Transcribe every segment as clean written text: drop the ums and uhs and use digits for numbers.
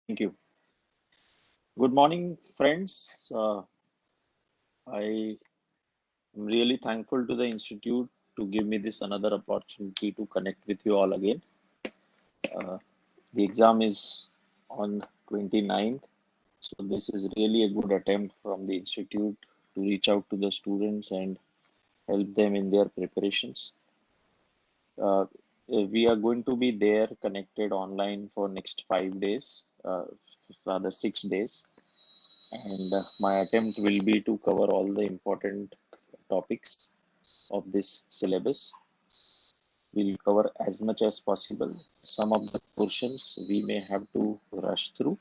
Thank you. Good morning, friends. I am really thankful to the Institute to give me this another opportunity to connect with you all again. Uh, the exam is on 29th, so this is really a good attempt from the Institute to reach out to the students and help them in their preparations. Uh, we are going to be there connected online for next 5 days, rather 6 days. And my attempt will be to cover all the important topics of this syllabus. We'll cover as much as possible. Some of the portions we may have to rush through.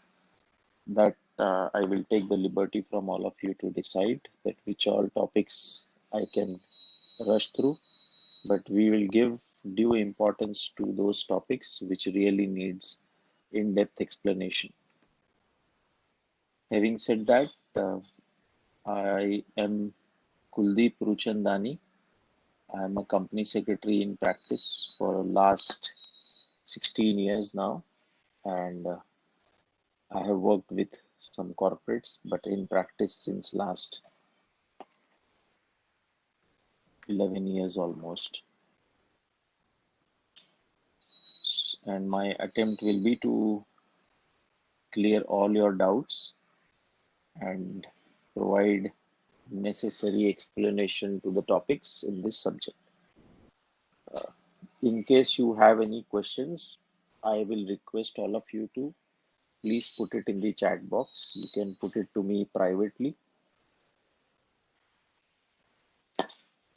That I will take the liberty from all of you to decide that which all topics I can rush through. But we will give due importance to those topics which really needs in-depth explanation. Having said that, I am Kuldeep Ruchandani. I'm a company secretary in practice for the last 16 years now, and I have worked with some corporates, but in practice since last 11 years almost. And my attempt will be to clear all your doubts and provide necessary explanation to the topics in this subject. In case you have any questions, I will request all of you to please put it in the chat box. You can put it to me privately,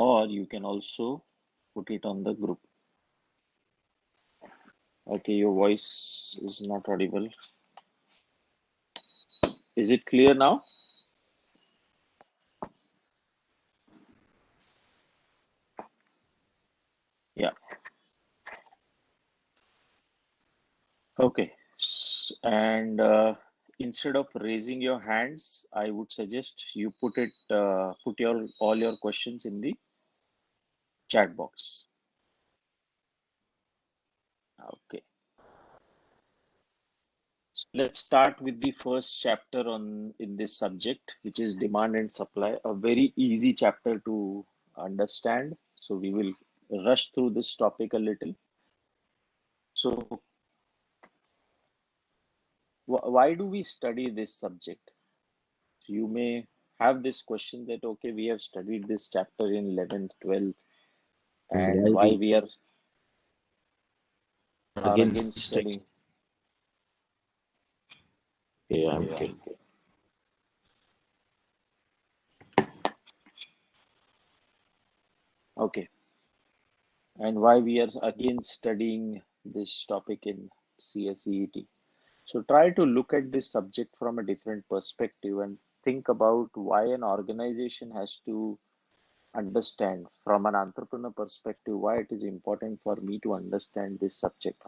or you can also put it on the group. Okay, your voice is not audible. Is it clear now? Yeah. Okay. And instead of raising your hands, I would suggest you put your all your questions in the chat box. Okay. So let's start with the first chapter on in this subject, which is demand and supply. A very easy chapter to understand. So we will rush through this topic a little. So why do we study this subject? So you may have this question that okay, we have studied this chapter in 11th, 12th, And and why why we we are are against again studying? studying. Yeah, I'm okay. Okay, and why we are again studying this topic in CSEET. So try to look at this subject from a different perspective and think about why an organization has to understand from an entrepreneur perspective why it is important for me to understand this subject,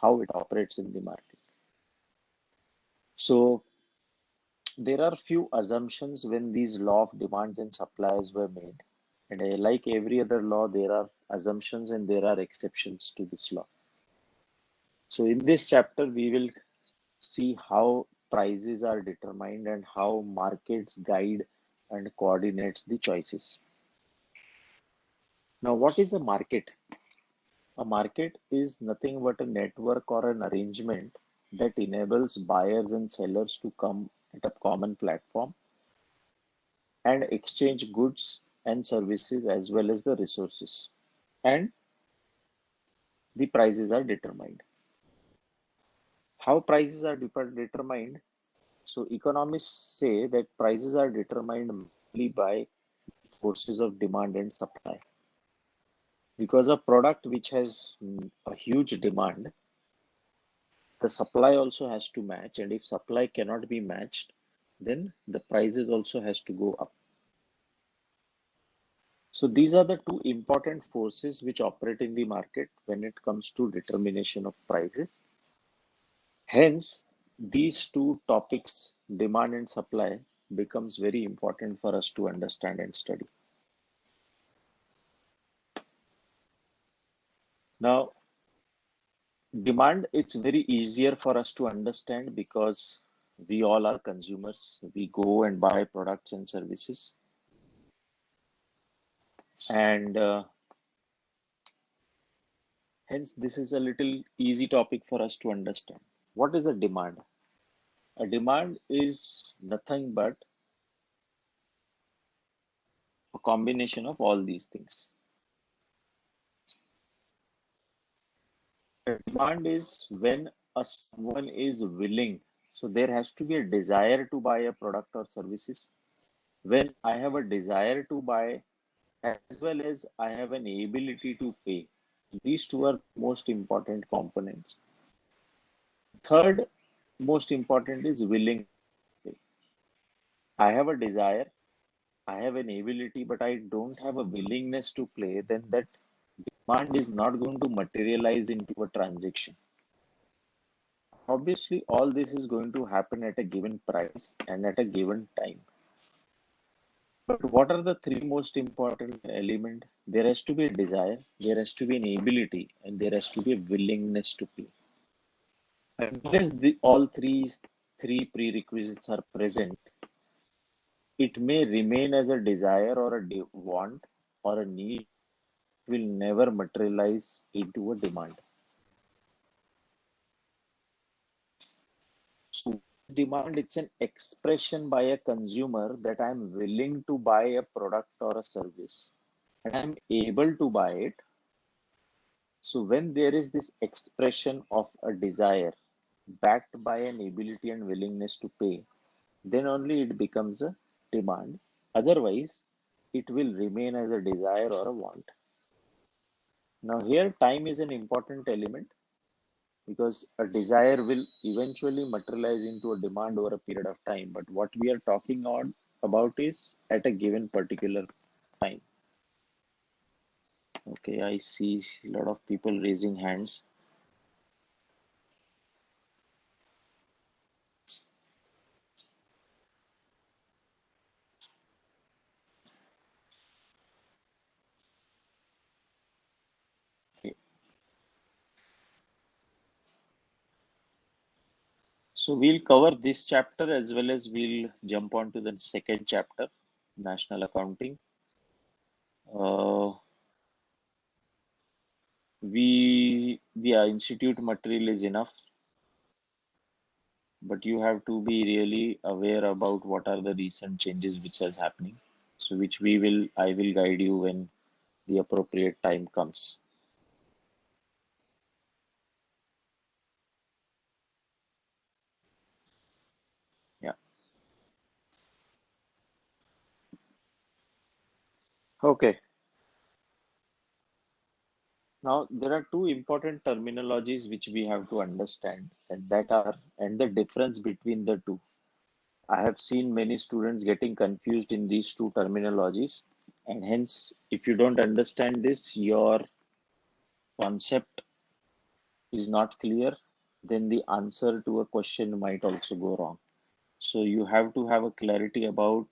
how it operates in the market. So there are few assumptions when these law of demands and supplies were made. And like every other law, there are assumptions and there are exceptions to this law. So in this chapter, we will see how prices are determined and how markets guide and coordinates the choices. Now, what is a market? A market is nothing but a network or an arrangement that enables buyers and sellers to come at a common platform and exchange goods and services as well as the resources. And the prices are determined. How prices are determined? So economists say that prices are determined mainly by forces of demand and supply. Because a product which has a huge demand, the supply also has to match, and if supply cannot be matched, then the prices also has to go up. So these are the two important forces which operate in the market when it comes to determination of prices. Hence, these two topics, demand and supply, becomes very important for us to understand and study. Now, Demand, it's very easier for us to understand because we all are consumers. We go and buy products and services. And hence, this is a little easy topic for us to understand. What is a demand? A demand is nothing but a combination of all these things. A demand is when someone is willing. So there has to be a desire to buy a product or services. When I have a desire to buy, as well as I have an ability to pay. These two are most important components. Third most important is willing. I have a desire, I have an ability, but I don't have a willingness to play, then that demand is not going to materialize into a transaction. Obviously, all this is going to happen at a given price and at a given time. But what are the three most important elements? There has to be a desire, there has to be an ability, and there has to be a willingness to pay. Unless all three prerequisites are present, it may remain as a desire or a want or a need, will never materialize into a demand. So demand, it's an expression by a consumer that I'm willing to buy a product or a service and I'm able to buy it. So when there is this expression of a desire backed by an ability and willingness to pay, then only it becomes a demand. Otherwise, it will remain as a desire or a want. Now, here time is an important element because a desire will eventually materialize into a demand over a period of time. But what we are talking on about is at a given particular time. Okay, I see a lot of people raising hands. Okay. So we'll cover this chapter as well as we'll jump on to the second chapter, National Accounting. Uh, the institute material is enough, but you have to be really aware about what are the recent changes which is happening. So which I will guide you when the appropriate time comes. Yeah. Okay. Now there are two important terminologies which we have to understand, and the difference between the two. I have seen many students getting confused in these two terminologies, and hence, if you don't understand this, your concept is not clear, then the answer to a question might also go wrong. So you have to have a clarity about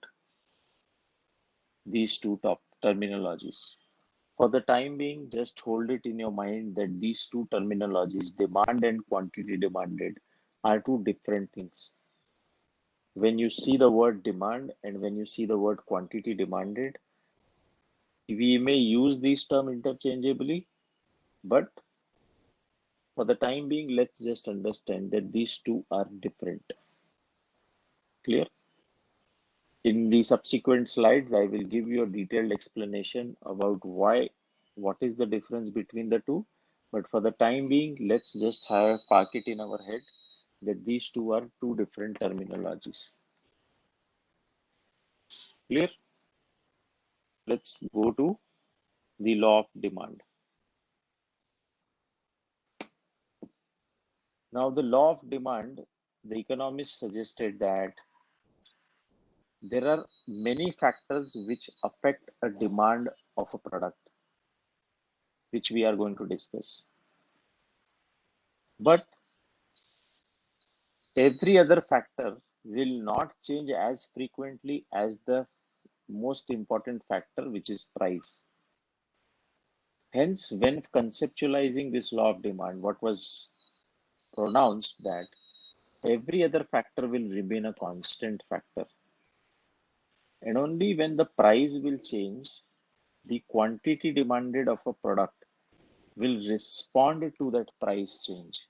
these two top terminologies. For the time being, just hold it in your mind that these two terminologies, demand and quantity demanded, are two different things. When you see the word demand and when you see the word quantity demanded, we may use these terms interchangeably, but for the time being, let's just understand that these two are different. Clear? In the subsequent slides, I will give you a detailed explanation about what is the difference between the two. But for the time being, let's just park it in our head that these two are two different terminologies. Clear? Let's go to the law of demand. Now, the law of demand, the economists suggested that there are many factors which affect a demand of a product, which we are going to discuss. But every other factor will not change as frequently as the most important factor, which is price. Hence, when conceptualizing this law of demand, what was pronounced that every other factor will remain a constant factor. And only when the price will change, the quantity demanded of a product will respond to that price change.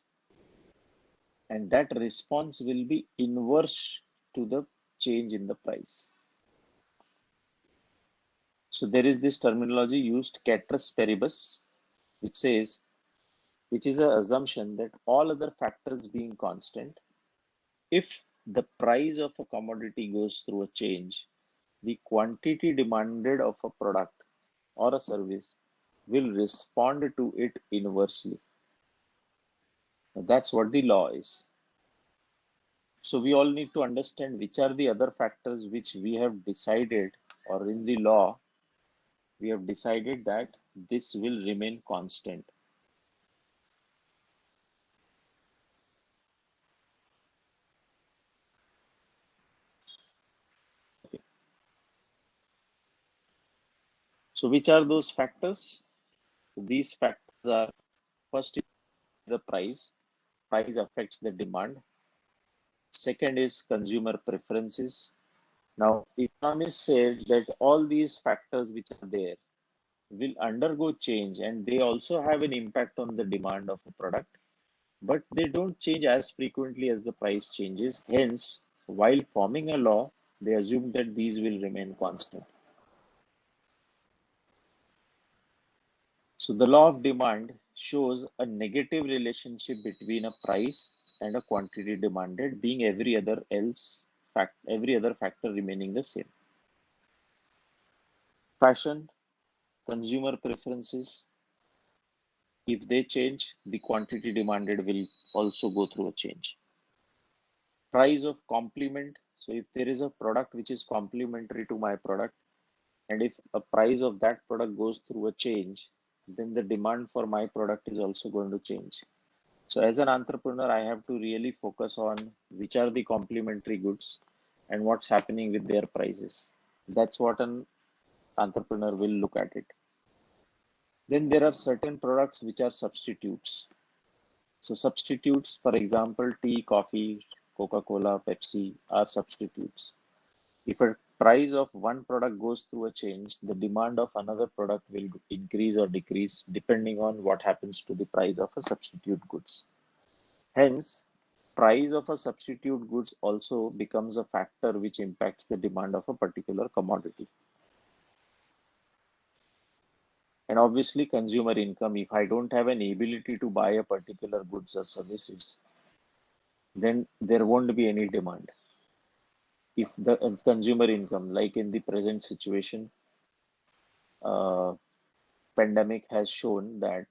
And that response will be inverse to the change in the price. So there is this terminology used, ceteris paribus, which says, which is an assumption that all other factors being constant, if the price of a commodity goes through a change, the quantity demanded of a product or a service will respond to it inversely. That's what the law is. So we all need to understand which are the other factors which we have decided, or in the law, we have decided that this will remain constant. So which are those factors? These factors are, first is the price. Price affects the demand. Second is consumer preferences. Now, economists said that all these factors which are there will undergo change and they also have an impact on the demand of a product, but they don't change as frequently as the price changes. Hence, while forming a law, they assume that these will remain constant. So the law of demand shows a negative relationship between a price and a quantity demanded, being every other factor remaining the same. Fashion, consumer preferences, if they change, the quantity demanded will also go through a change. Price of complement. So if there is a product which is complementary to my product, and if a price of that product goes through a change, then the demand for my product is also going to change. So as an entrepreneur, I have to really focus on which are the complementary goods and what's happening with their prices. That's what an entrepreneur will look at it. Then there are certain products which are substitutes. So substitutes, for example, tea, coffee, Coca-Cola, Pepsi are substitutes. If a price of one product goes through a change, the demand of another product will increase or decrease depending on what happens to the price of a substitute goods. Hence, price of a substitute goods also becomes a factor which impacts the demand of a particular commodity. And obviously, consumer income, if I don't have an ability to buy a particular goods or services, then there won't be any demand. If the consumer income, like in the present situation, uh, pandemic has shown that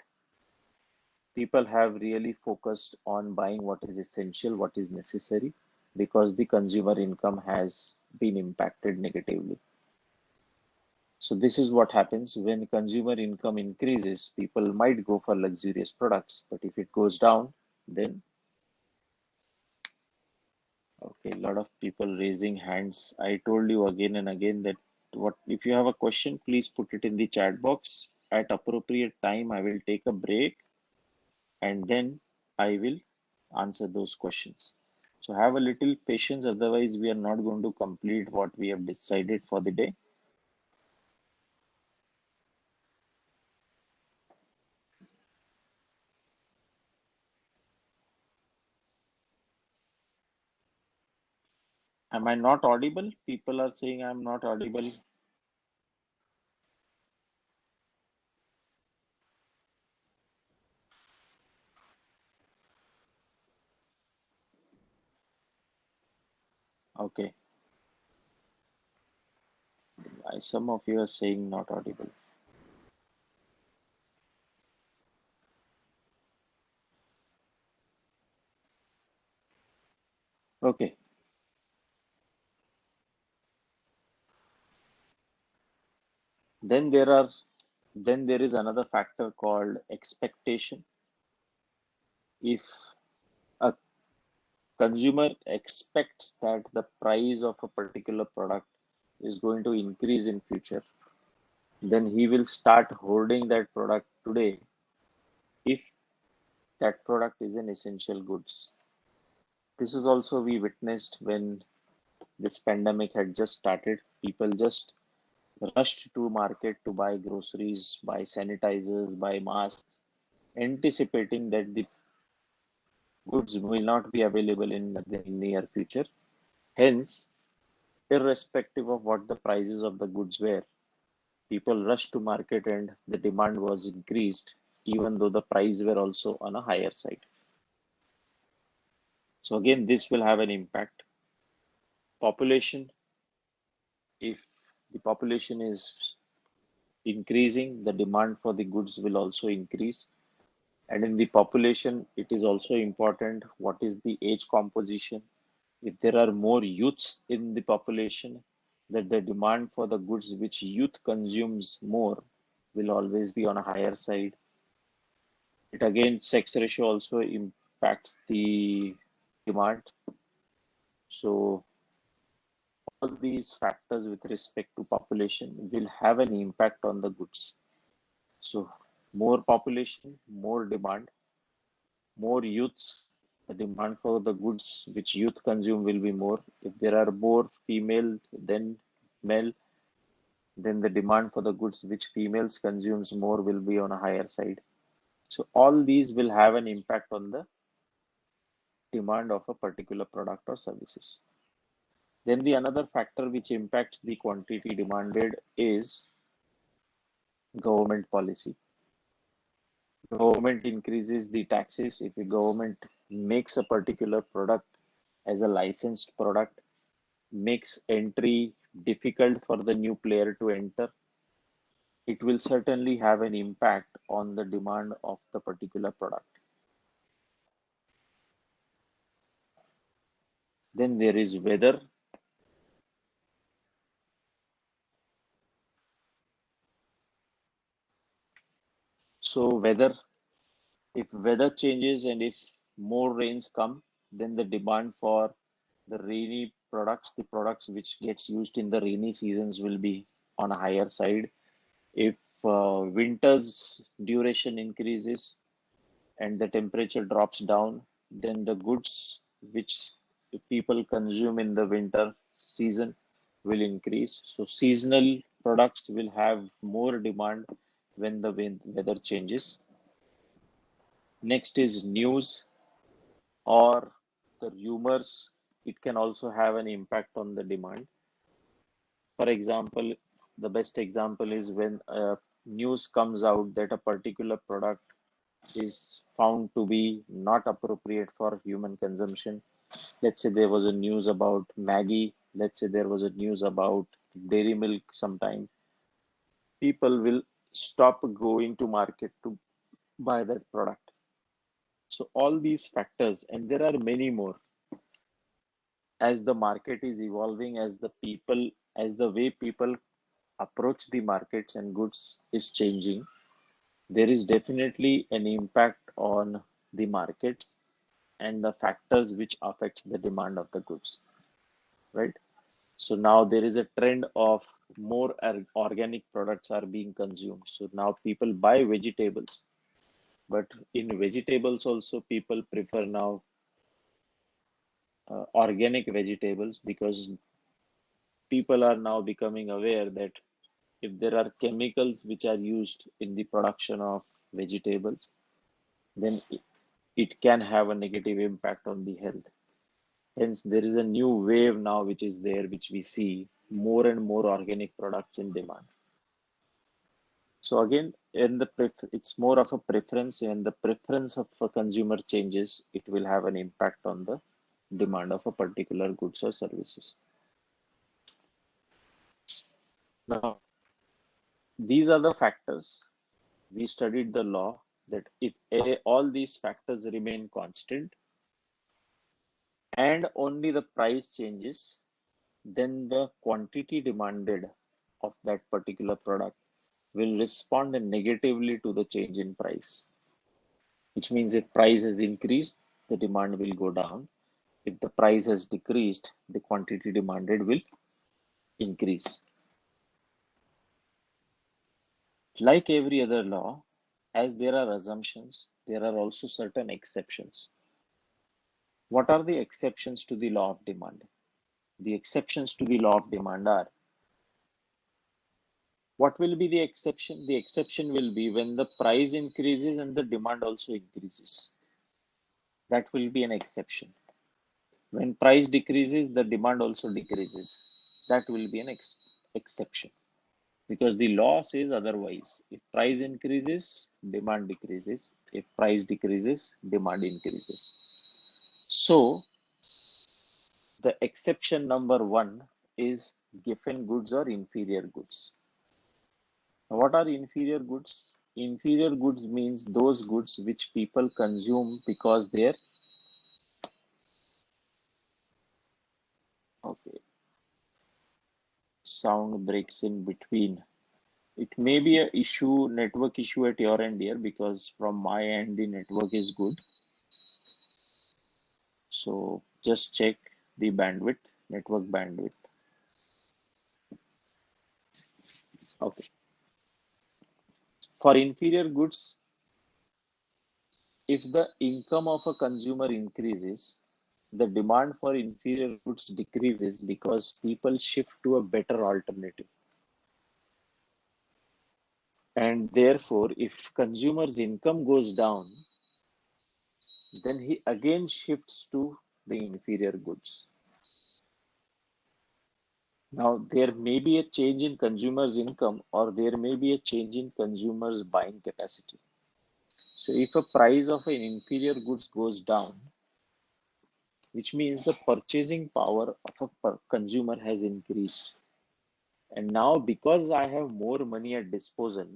people have really focused on buying what is essential, what is necessary, because the consumer income has been impacted negatively. So this is what happens when consumer income increases. People might go for luxurious products, but if it goes down, then okay, a lot of people raising hands. I told you again and again that what if you have a question, please put it in the chat box. At appropriate time, I will take a break and then I will answer those questions. So have a little patience, otherwise we are not going to complete what we have decided for the day. Am I not audible? People are saying I'm not audible. Okay. Some of you are saying not audible. Okay. Then there is another factor called expectation. If a consumer expects that the price of a particular product is going to increase in future, then he will start hoarding that product today if that product is an essential goods. This is also we witnessed when this pandemic had just started. People just rushed to market to buy groceries, buy sanitizers, buy masks, anticipating that the goods will not be available in the near future. Hence, irrespective of what the prices of the goods were, people rushed to market and the demand was increased, even though the price were also on a higher side. So again, this will have an impact. Population, if the population is increasing, the demand for the goods will also increase. And in the population, it is also important what is the age composition. If there are more youths in the population, that the demand for the goods which youth consumes more will always be on a higher side. It again, sex ratio also impacts the demand. So all these factors with respect to population will have an impact on the goods. So more population, more demand, more youths, the demand for the goods which youth consume will be more. If there are more female than male, then the demand for the goods which females consumes more will be on a higher side. So all these will have an impact on the demand of a particular product or services. Then the another factor which impacts the quantity demanded is government policy. Government increases the taxes. If the government makes a particular product as a licensed product, makes entry difficult for the new player to enter, it will certainly have an impact on the demand of the particular product. Then there is weather. So weather, if weather changes and if more rains come, then the demand for the rainy products, the products which gets used in the rainy seasons will be on a higher side. If winter's duration increases and the temperature drops down, then the goods which people consume in the winter season will increase. So seasonal products will have more demand when the weather changes. Next is news or the rumors. It can also have an impact on the demand. For example, the best example is when news comes out that a particular product is found to be not appropriate for human consumption. Let's say there was a news about Maggie. Let's say there was a news about dairy milk sometime. People will stop going to market to buy that product. So all these factors, and there are many more, as the market is evolving, as the way people approach the markets and goods is changing, there is definitely an impact on the markets and the factors which affects the demand of the goods, right? So now there is a trend of more organic products are being consumed. So now people buy vegetables, but in vegetables also people prefer now organic vegetables because people are now becoming aware that if there are chemicals which are used in the production of vegetables, then it can have a negative impact on the health. Hence, there is a new wave now which is there, which we see more and more organic products in demand. So again, it's more of a preference, and the preference of a consumer changes, it will have an impact on the demand of a particular goods or services. Now, these are the factors. We studied the law that if all these factors remain constant and only the price changes, then the quantity demanded of that particular product will respond negatively to the change in price, which means if price has increased, the demand will go down. If the price has decreased, the quantity demanded will increase. Like every other law, as there are assumptions, there are also certain exceptions. What are the exceptions to the law of demand? The exceptions to the law of demand are, what will be the exception? The exception will be when the price increases and the demand also increases. That will be an exception. When price decreases, the demand also decreases. That will be an exception. Because the law says otherwise. If price increases, demand decreases. If price decreases, demand increases. So, the exception number one is given goods or inferior goods. What are inferior goods? Inferior goods means those goods which people consume because they're okay. Sound breaks in between. It may be a issue, network issue at your end here, because from my end the network is good. So just check the bandwidth, network bandwidth. Okay. For inferior goods, if the income of a consumer increases, the demand for inferior goods decreases because people shift to a better alternative. And therefore, if consumer's income goes down, then he again shifts to the inferior goods. Now, there may be a change in consumers' income or there may be a change in consumers' buying capacity. So, if a price of an inferior goods goes down, which means the purchasing power of a consumer has increased. And now, because I have more money at disposal,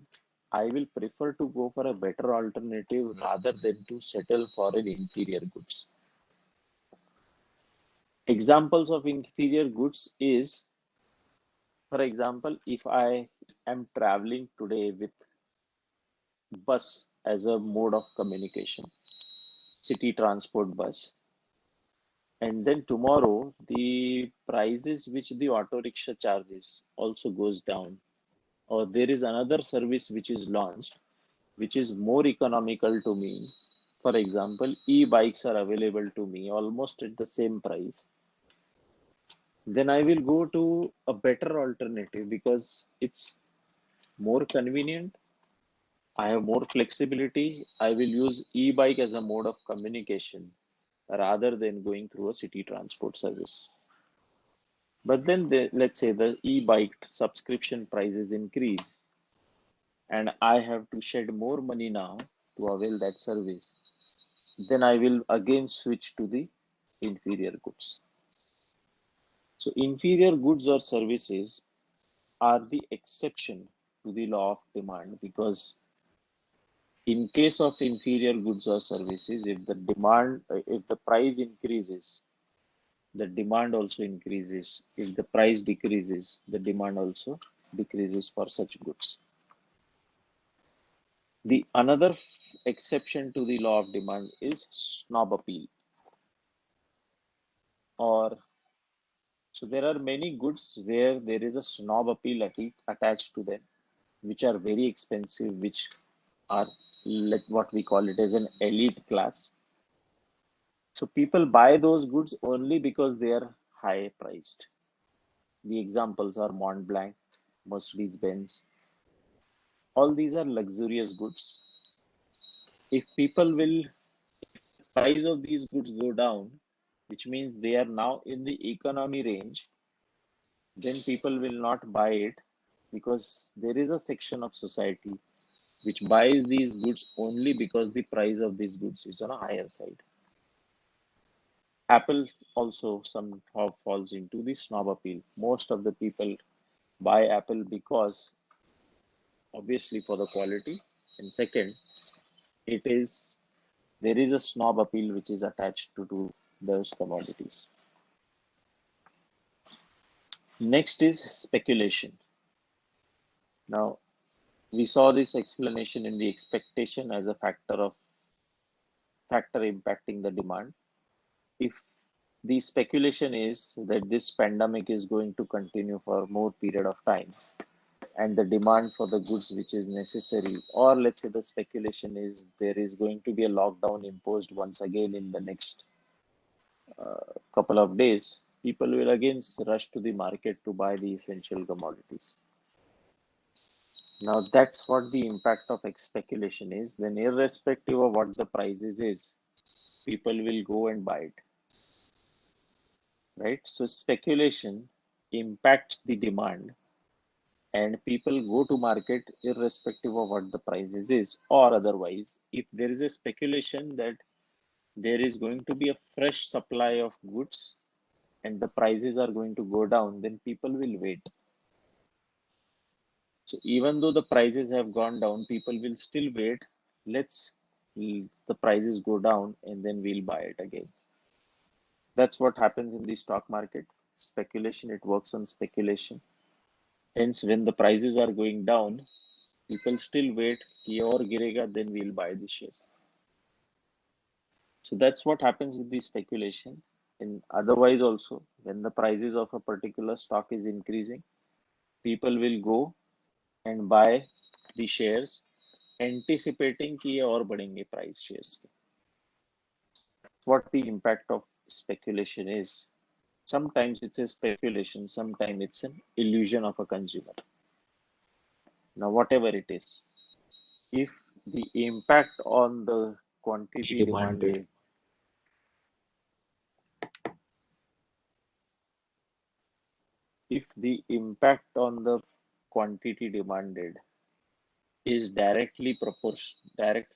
I will prefer to go for a better alternative rather than to settle for an inferior goods. Examples of inferior goods is, for example, if I am traveling today with bus as a mode of communication, city transport bus, and then tomorrow the prices which the auto rickshaw charges also goes down, or there is another service which is launched which is more economical to me. For example, e-bikes are available to me almost at the same price. Then I will go to a better alternative because it's more convenient. I have more flexibility. I will use e-bike as a mode of communication rather than going through a city transport service. But then let's say the e-bike subscription prices increase and I have to shed more money now to avail that service. Then I will again switch to the inferior goods. So inferior goods or services are the exception to the law of demand, because in case of inferior goods or services, if the price increases, the demand also increases. If the price decreases, the demand also decreases for such goods. The another exception to the law of demand is snob appeal. Or so there are many goods where there is a snob appeal attached to them, which are very expensive, which are what we call it as an elite class. So people buy those goods only because they are high priced. The examples are Mont Blanc, Mercedes Benz. All these are luxurious goods. If people will, price of these goods go down, which means they are now in the economy range, then people will not buy it, because there is a section of society which buys these goods only because the price of these goods is on a higher side. Apple also somehow falls into the snob appeal. Most of the people buy Apple because obviously for the quality, and second, it is there is a snob appeal which is attached to those commodities. Next is speculation. Now, we saw this explanation in the expectation as a factor impacting the demand. If the speculation is that this pandemic is going to continue for more period of time, and the demand for the goods which is necessary, or let's say the speculation is there is going to be a lockdown imposed once again in the next couple of days, people will again rush to the market to buy the essential commodities. Now that's what the impact of speculation is. Then, irrespective of what the prices is, people will go and buy it, right? So speculation impacts the demand, and people go to market irrespective of what the prices is, or otherwise, if there is a speculation that there is going to be a fresh supply of goods and the prices are going to go down, then people will wait. So even though the prices have gone down, people will still wait. Let's the prices go down and then we'll buy it again. That's what happens in the stock market. Speculation, it works on speculation. Hence, when the prices are going down, people still wait, कि और गिरेगा, then we'll buy the shares. So that's what happens with the speculation. And otherwise also, when the prices of a particular stock is increasing, people will go and buy the shares, anticipating कि ये और बढ़ेंगे price shares के. What the impact of speculation is. Sometimes it's a speculation, sometimes it's an illusion of a consumer. Now, whatever it is, if the impact on the quantity demanded, if the impact on the quantity demanded is directly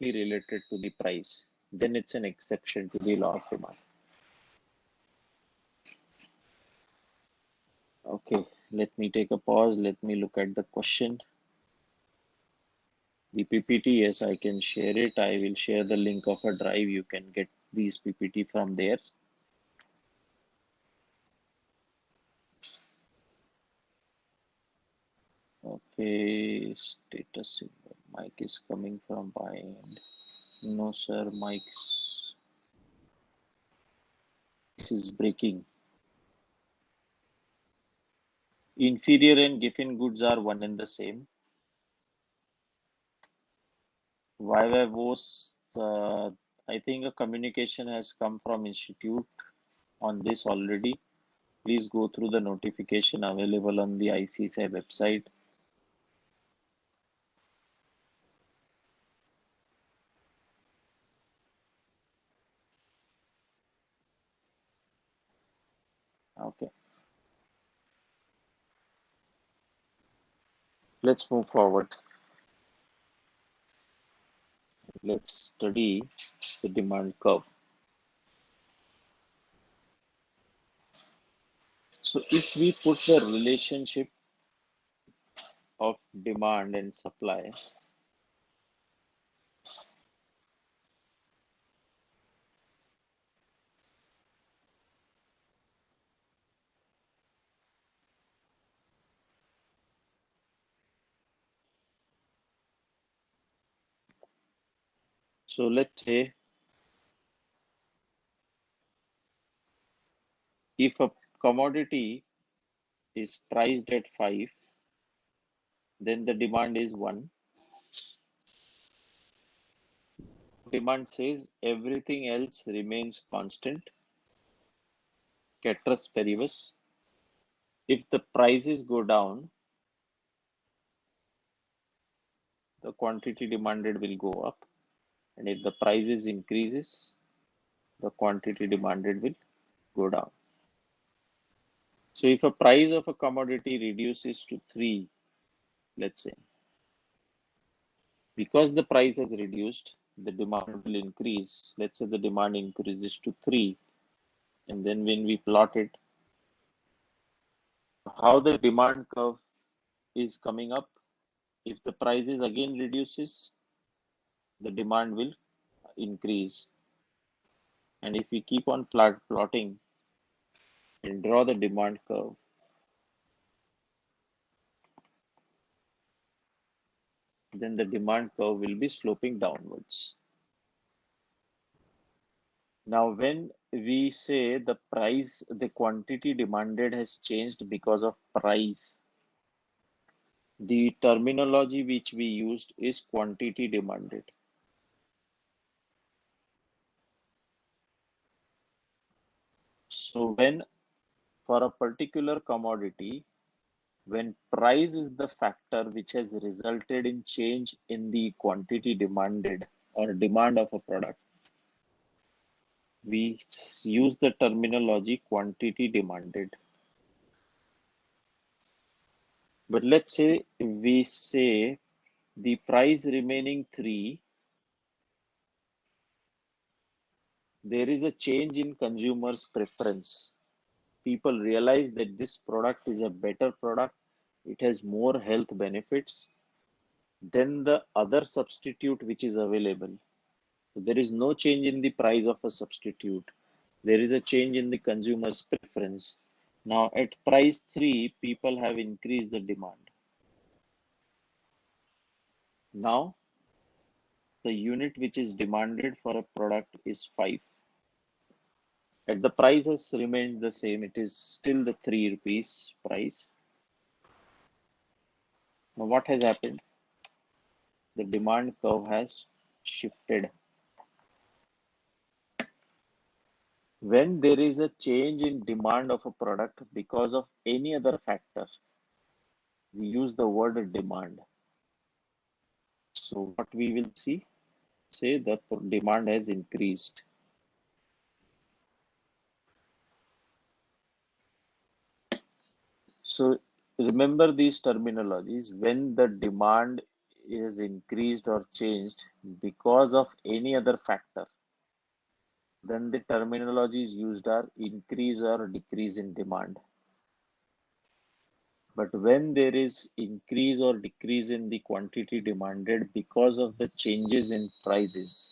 related to the price, then it's an exception to the law of demand. Okay, let me take a pause. Let me look at the question. The PPT, yes, I can share it. I will share the link of a drive. You can get these PPT from there. Okay, status symbol. Mic is coming from my end. No, sir, mic is breaking. Inferior and Giffen goods are one and the same. Why was I think a communication has come from institute on this already. Please go through the notification available on the ICSI website. Okay. Let's move forward. Let's study the demand curve. So if we put the relationship of demand and supply, so let's say if a commodity is priced at 5, then the demand is 1. Demand says everything else remains constant, ceteris paribus. If the prices go down, the quantity demanded will go up, and if the prices increases, the quantity demanded will go down. So if a price of a commodity reduces to 3, let's say, because the price has reduced, the demand will increase. Let's say the demand increases to 3, and then when we plot it, how the demand curve is coming up, if the prices again reduces, the demand will increase. And if we keep on plotting and draw the demand curve, then the demand curve will be sloping downwards. Now, when we say the quantity demanded has changed because of price, The terminology which we used is quantity demanded. So when for a particular commodity, when price is the factor which has resulted in change in the quantity demanded or demand of a product, we use the terminology quantity demanded. But let's say we say the price remaining 3, there is a change in consumers' preference. People realize that this product is a better product, it has more health benefits than the other substitute which is available. So there is no change in the price of a substitute. There is a change in the consumer's preference. Now at price 3, people have increased the demand. Now the unit which is demanded for a product is 5. At the price has remained the same, it is still the 3 rupees price. Now what has happened? The demand curve has shifted. When there is a change in demand of a product because of any other factor, we use the word demand. So what we will see, say the demand has increased. So remember these terminologies. When the demand is increased or changed because of any other factor, then the terminologies used are increase or decrease in demand. But when there is increase or decrease in the quantity demanded because of the changes in prices,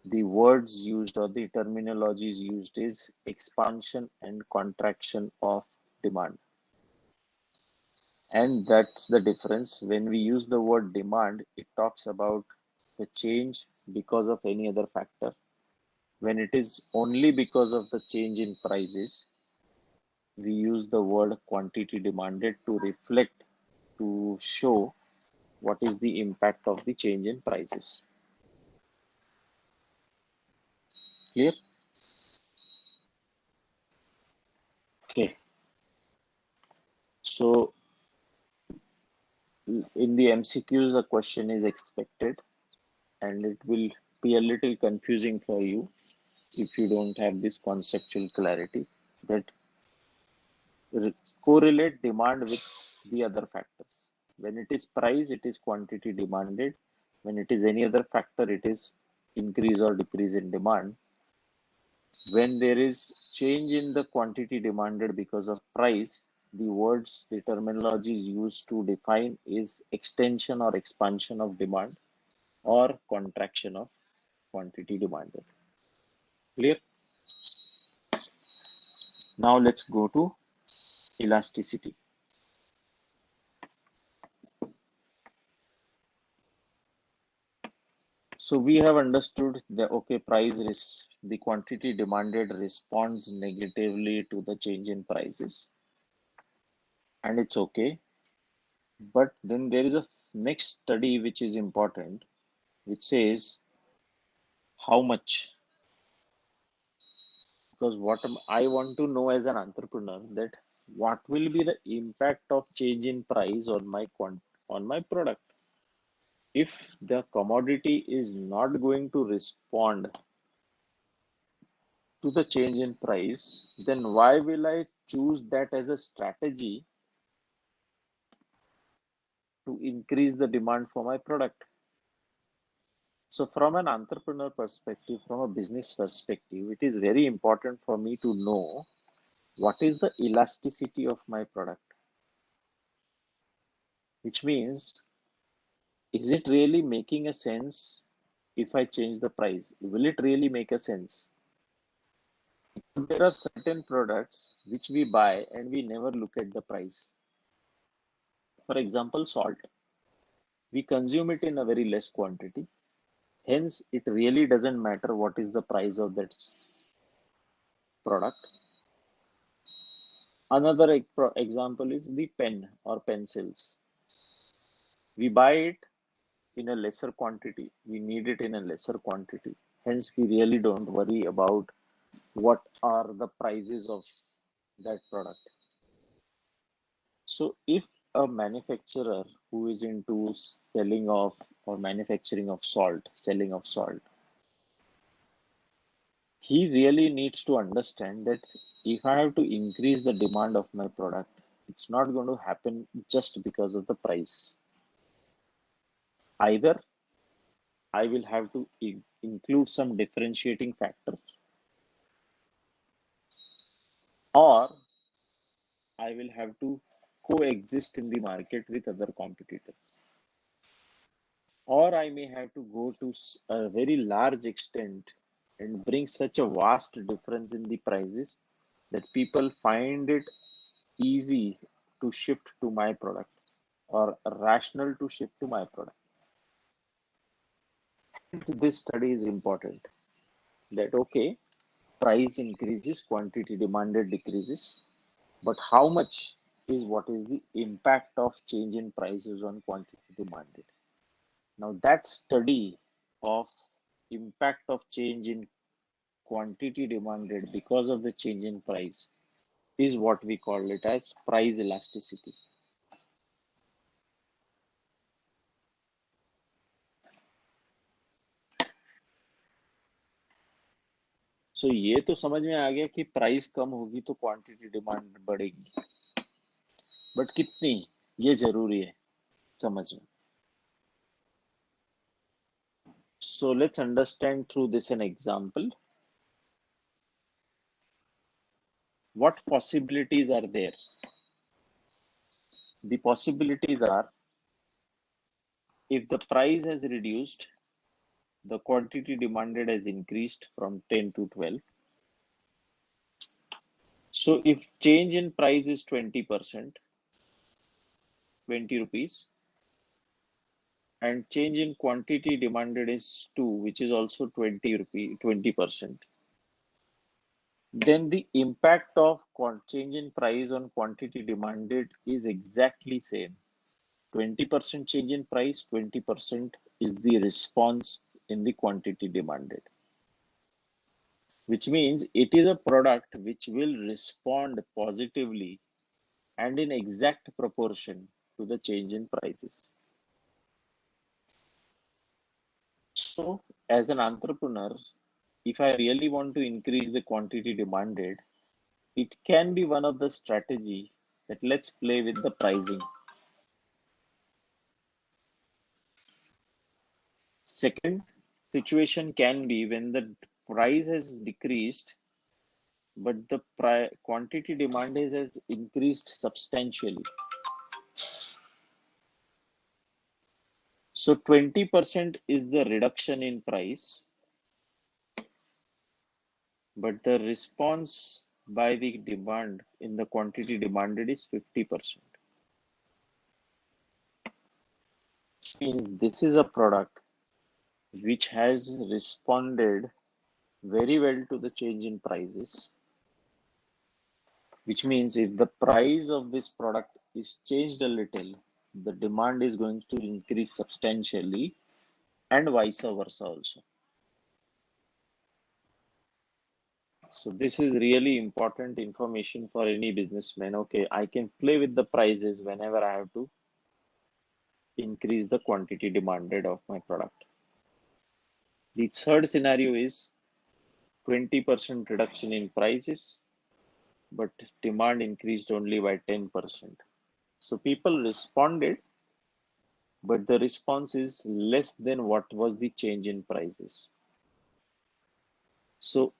the words used or the terminologies used is expansion and contraction of demand. And that's the difference. When we use the word demand, it talks about the change because of any other factor. When it is only because of the change in prices, we use the word quantity demanded to reflect, to show what is the impact of the change in prices. Clear? Okay. So in the MCQs, a question is expected and it will be a little confusing for you if you don't have this conceptual clarity, that correlate demand with the other factors. When it is price, it is quantity demanded. When it is any other factor, it is increase or decrease in demand. When there is change in the quantity demanded because of price, the words, the terminologies used to define is extension or expansion of demand or contraction of quantity demanded. Clear? Now let's go to elasticity. So we have understood the okay price risk, the quantity demanded responds negatively to the change in prices, and it's okay. But then there is a next study which is important, which says how much. Because I want to know as an entrepreneur that what will be the impact of change in price on on my product. If the commodity is not going to respond to the change in price, then why will I choose that as a strategy to increase the demand for my product? So, from an entrepreneur perspective, from a business perspective, it is very important for me to know what is the elasticity of my product, which means, is it really making a sense if I change the price? Will it really make a sense? There are certain products which we buy and we never look at the price. For example, salt. We consume it in a very less quantity. Hence, it really doesn't matter what is the price of that product. Another example is the pen or pencils. We buy it in a lesser quantity. We need it in a lesser quantity. Hence, we really don't worry about what are the prices of that product. So, if a manufacturer who is into selling of or manufacturing of salt, selling of salt, he really needs to understand that if I have to increase the demand of my product, it's not going to happen just because of the price. Either I will have to include some differentiating factor, or I will have to coexist in the market with other competitors. Or I may have to go to a very large extent and bring such a vast difference in the prices that people find it easy to shift to my product or rational to shift to my product. Hence, this study is important that okay, price increases, quantity demanded decreases, but how much is what is the impact of change in prices on quantity demanded. Now that study of impact of change in quantity demanded because of the change in price is what we call it as price elasticity. सो ये तो समझ में आ गया कि price कम होगी तो quantity demand बढ़ेगी, but कितनी, ये जरूरी है समझना. So let's understand through this an example. What possibilities are there? The possibilities are, if the price has reduced, the quantity demanded has increased from 10 to 12. So if change in price is 20%, 20 rupees, and change in quantity demanded is 2, which is also 20%, then the impact of change in price on quantity demanded is exactly same. 20% change in price, 20% is the response in the quantity demanded, which means it is a product which will respond positively and in exact proportion to the change in prices. So, as an entrepreneur, if I really want to increase the quantity demanded, it can be one of the strategy that let's play with the pricing. Second situation can be when the price has decreased, but the quantity demanded has increased substantially. So 20% is the reduction in price, but the response by the demand in the quantity demanded is 50%. Which means this is a product which has responded very well to the change in prices. Which means if the price of this product is changed a little, the demand is going to increase substantially, and vice versa also. So this is really important information for any businessman. Okay, I can play with the prices whenever I have to increase the quantity demanded of my product. The third scenario is 20% reduction in prices, but demand increased only by 10%. So people responded, but the response is less than what was the change in prices. So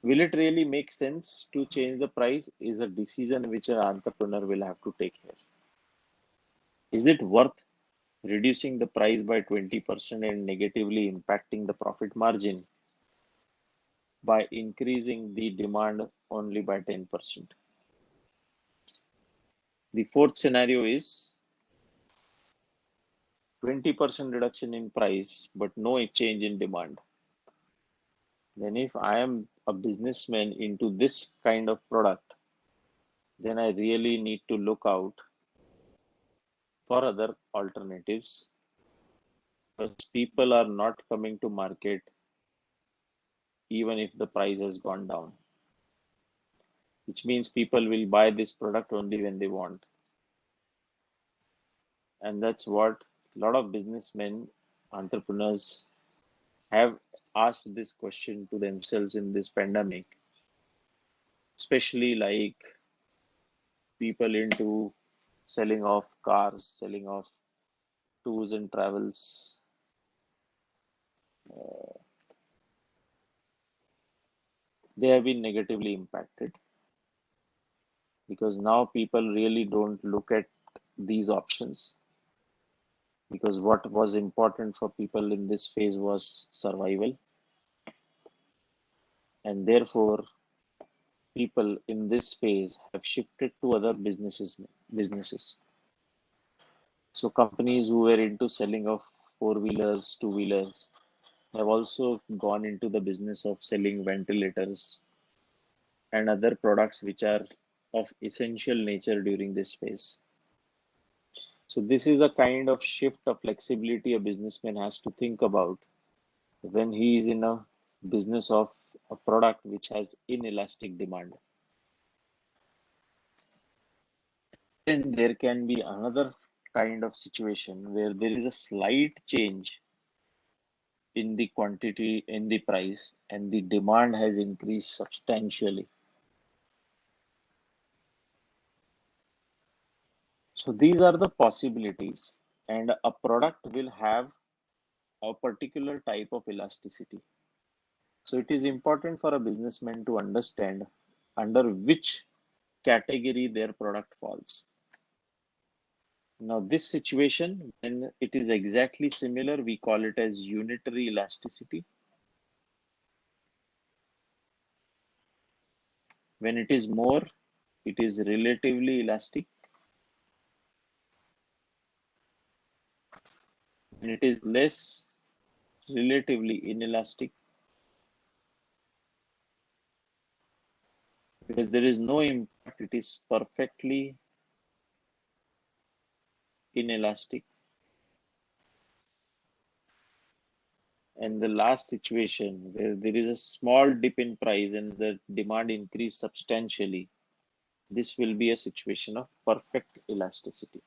will it really make sense to change the price is a decision which an entrepreneur will have to take here. Is it worth reducing the price by 20% and negatively impacting the profit margin by increasing the demand only by 10%? The fourth scenario is 20% reduction in price, but no change in demand. Then if I am a businessman into this kind of product, then I really need to look out for other alternatives, because people are not coming to market even if the price has gone down, which means people will buy this product only when they want. And that's what a lot of businessmen, entrepreneurs have asked this question to themselves in this pandemic, especially like people into selling of cars, selling of tours and travels. They have been negatively impacted because now people really don't look at these options, because what was important for people in this phase was survival, and therefore people in this phase have shifted to other businesses. So companies who were into selling of four-wheelers, two-wheelers have also gone into the business of selling ventilators and other products which are of essential nature during this phase. So this is a kind of shift of flexibility a businessman has to think about when he is in a business of a product which has inelastic demand. Then there can be another kind of situation where there is a slight change in the quantity, in the price, and the demand has increased substantially. So these are the possibilities, and a product will have a particular type of elasticity. So it is important for a businessman to understand under which category their product falls. Now, this situation, when it is exactly similar, we call it as unitary elasticity. When it is more, it is relatively elastic. When it is less, relatively inelastic. Because there is no impact, it is perfectly inelastic. And the last situation where there is a small dip in price and the demand increase substantially, this will be a situation of perfect elasticity.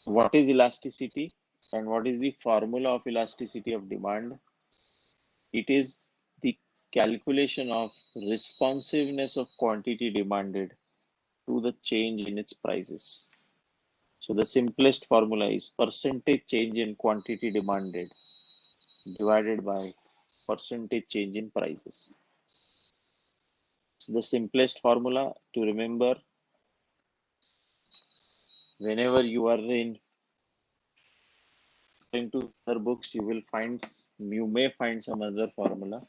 What is elasticity and what is the formula of elasticity of demand? It is the calculation of responsiveness of quantity demanded to the change in its prices. So the simplest formula is percentage change in quantity demanded divided by percentage change in prices. It's the simplest formula to remember. Whenever you are into other books, you may find some other formula,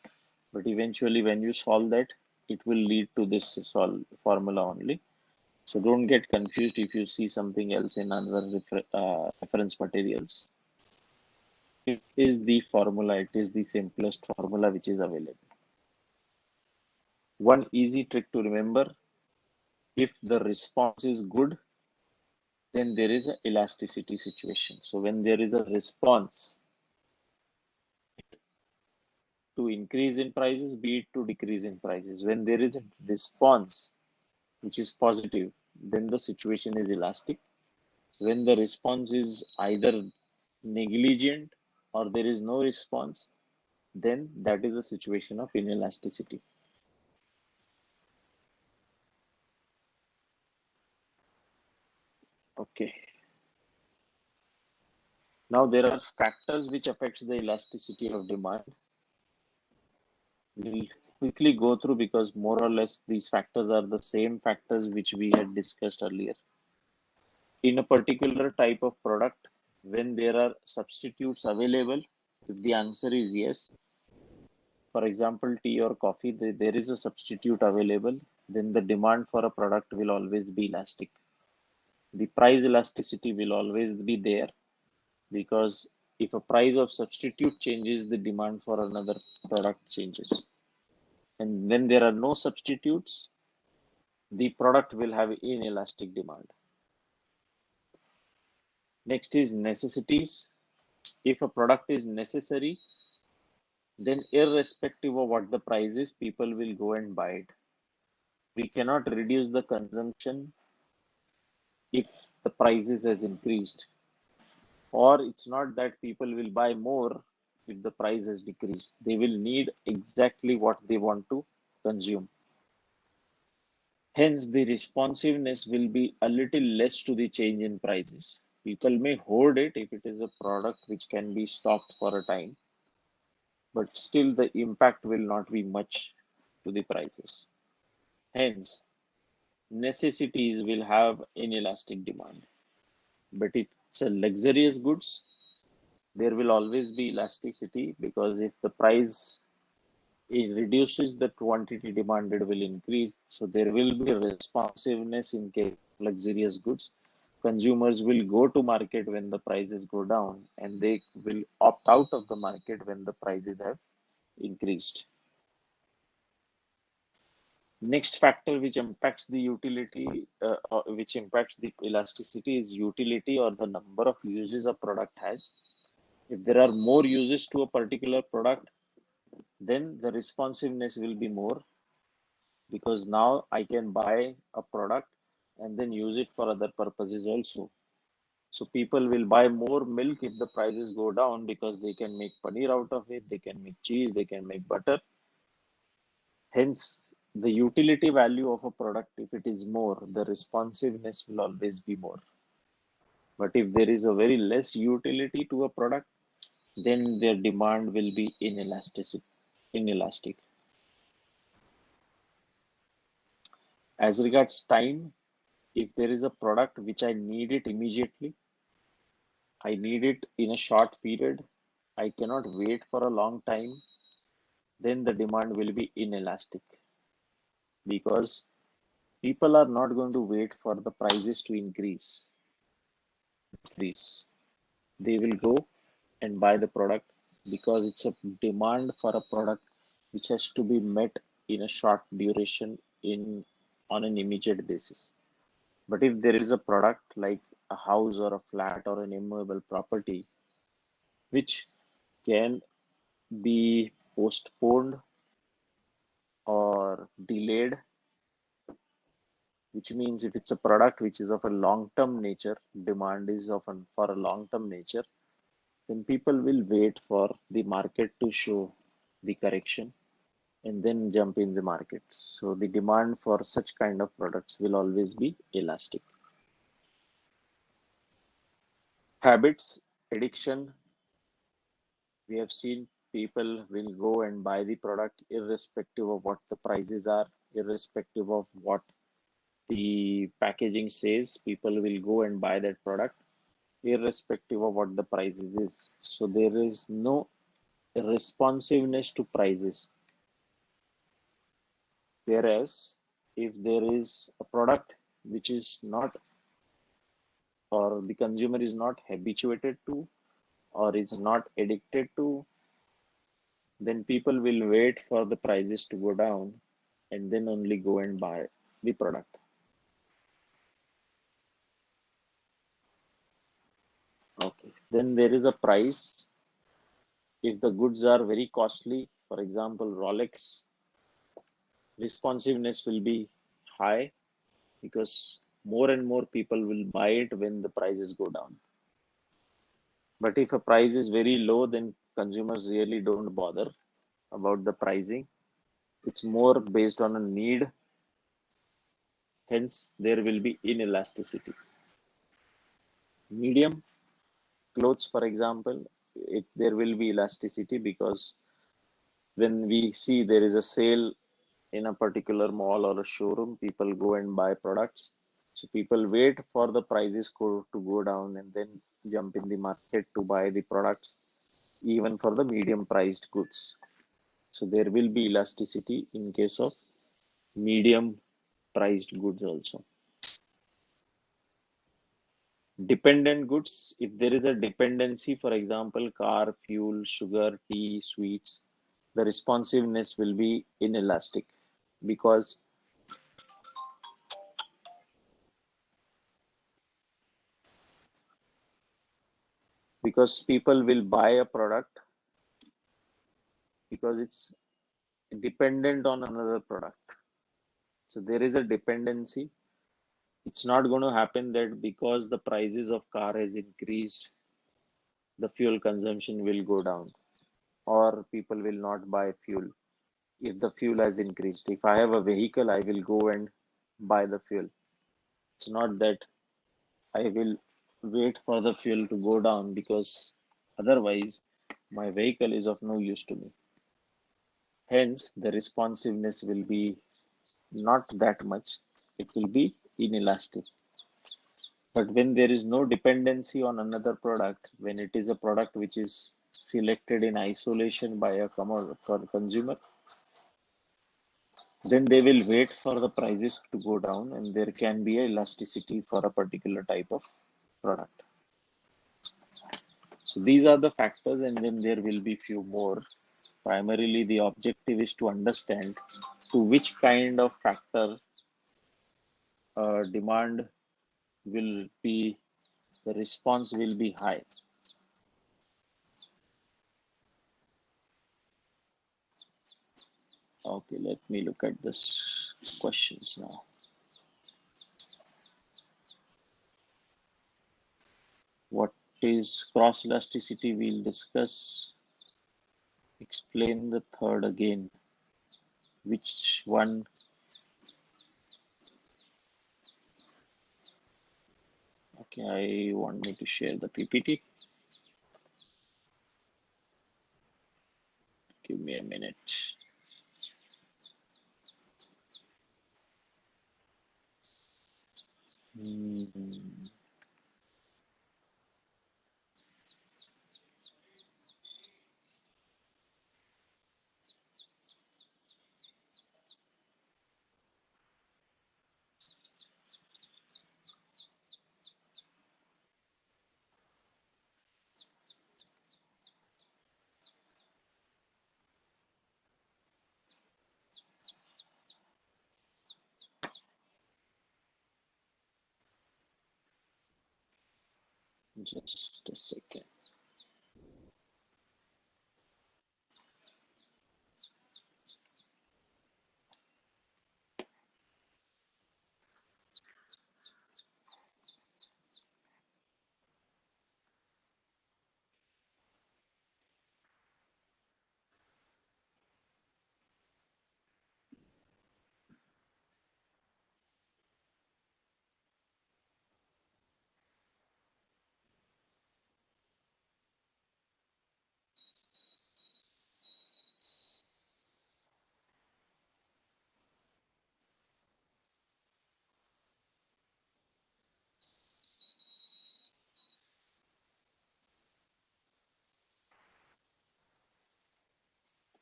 but eventually when you solve that, it will lead to this formula only. So don't get confused if you see something else in other reference materials. It is the formula, it is the simplest formula which is available. One easy trick to remember: if the response is good, then there is an elasticity situation. So when there is a response to increase in prices, be it to decrease in prices, when there is a response which is positive, then the situation is elastic. When the response is either negligent or there is no response, then that is a situation of inelasticity. Okay. Now there are factors which affects the elasticity of demand. We'll quickly go through because more or less these factors are the same factors which we had discussed earlier. In a particular type of product, when there are substitutes available, if the answer is yes, for example, tea or coffee, there is a substitute available, then the demand for a product will always be elastic. The price elasticity will always be there, because if a price of substitute changes, the demand for another product changes. And when there are no substitutes, the product will have inelastic demand. Next is necessities. If a product is necessary, then irrespective of what the price is, people will go and buy it. We cannot reduce the consumption if the prices has increased, or it's not that people will buy more if the price has decreased. They will need exactly what they want to consume. Hence, the responsiveness will be a little less to the change in prices. People may hoard it if it is a product which can be stocked for a time, but still the impact will not be much to the prices. Hence, necessities will have inelastic demand. But if it's a luxurious goods, there will always be elasticity, because if the price it reduces, the quantity demanded will increase. So there will be responsiveness in case of luxurious goods. Consumers will go to market when the prices go down, and they will opt out of the market when the prices have increased. Next factor which impacts the utility, which impacts the elasticity, is utility, or the number of uses a product has. If there are more uses to a particular product, then the responsiveness will be more, because now I can buy a product and then use it for other purposes also. So people will buy more milk if the prices go down, because they can make paneer out of it, they can make cheese, they can make butter. Hence, the utility value of a product, if it is more, the responsiveness will always be more. But if there is a very less utility to a product, then their demand will be inelastic. As regards time, if there is a product which I need it immediately, I need it in a short period, I cannot wait for a long time, then the demand will be inelastic, because people are not going to wait for the prices to increase. They will go and buy the product, because it's a demand for a product which has to be met in a short duration, in on an immediate basis. But if there is a product like a house or a flat or an immovable property which can be postponed or delayed, which means if it's a product which is of a long term nature, demand is often for a long term nature, then people will wait for the market to show the correction and then jump in the market. So the demand for such kind of products will always be elastic. Habits, addiction, we have seen people will go and buy the product irrespective of what the prices are, irrespective of what the packaging says. People will go and buy that product irrespective of what the prices is. So there is no responsiveness to prices. Whereas if there is a product which is not, or the consumer is not habituated to, or is not addicted to, then people will wait for the prices to go down and then only go and buy the product. Okay. Then there is a price. If the goods are very costly, for example, Rolex, responsiveness will be high, because more and more people will buy it when the prices go down. But if a price is very low, then consumers really don't bother about the pricing. It's more based on a need. Hence, there will be inelasticity. Medium clothes, for example, there will be elasticity, because when we see there is a sale in a particular mall or a showroom, people go and buy products. So people wait for the prices to go down and then jump in the market to buy the products, even for the medium priced goods. So there will be elasticity in case of medium priced goods also. Dependent goods, if there is a dependency, for example, car, fuel, sugar, tea, sweets, the responsiveness will be inelastic, because because people will buy a product because it's dependent on another product. So there is a dependency. It's not going to happen that because the prices of car has increased, the fuel consumption will go down or people will not buy fuel if the fuel has increased. If I have a vehicle, I will go and buy the fuel. It's not that I will wait for the fuel to go down because otherwise my vehicle is of no use to me. Hence, the responsiveness will be not that much. It will be inelastic. But when there is no dependency on another product, when it is a product which is selected in isolation by a consumer, then they will wait for the prices to go down and there can be a elasticity for a particular type of product. So these are the factors, and then there will be few more. Primarily, the objective is to understand to which kind of factor demand will be, the response will be high. Okay, let me look at this questions now. What is cross elasticity? We'll discuss. Explain the third again. Which one? Okay, I want me to share the PPT. Give me a minute. Just a second.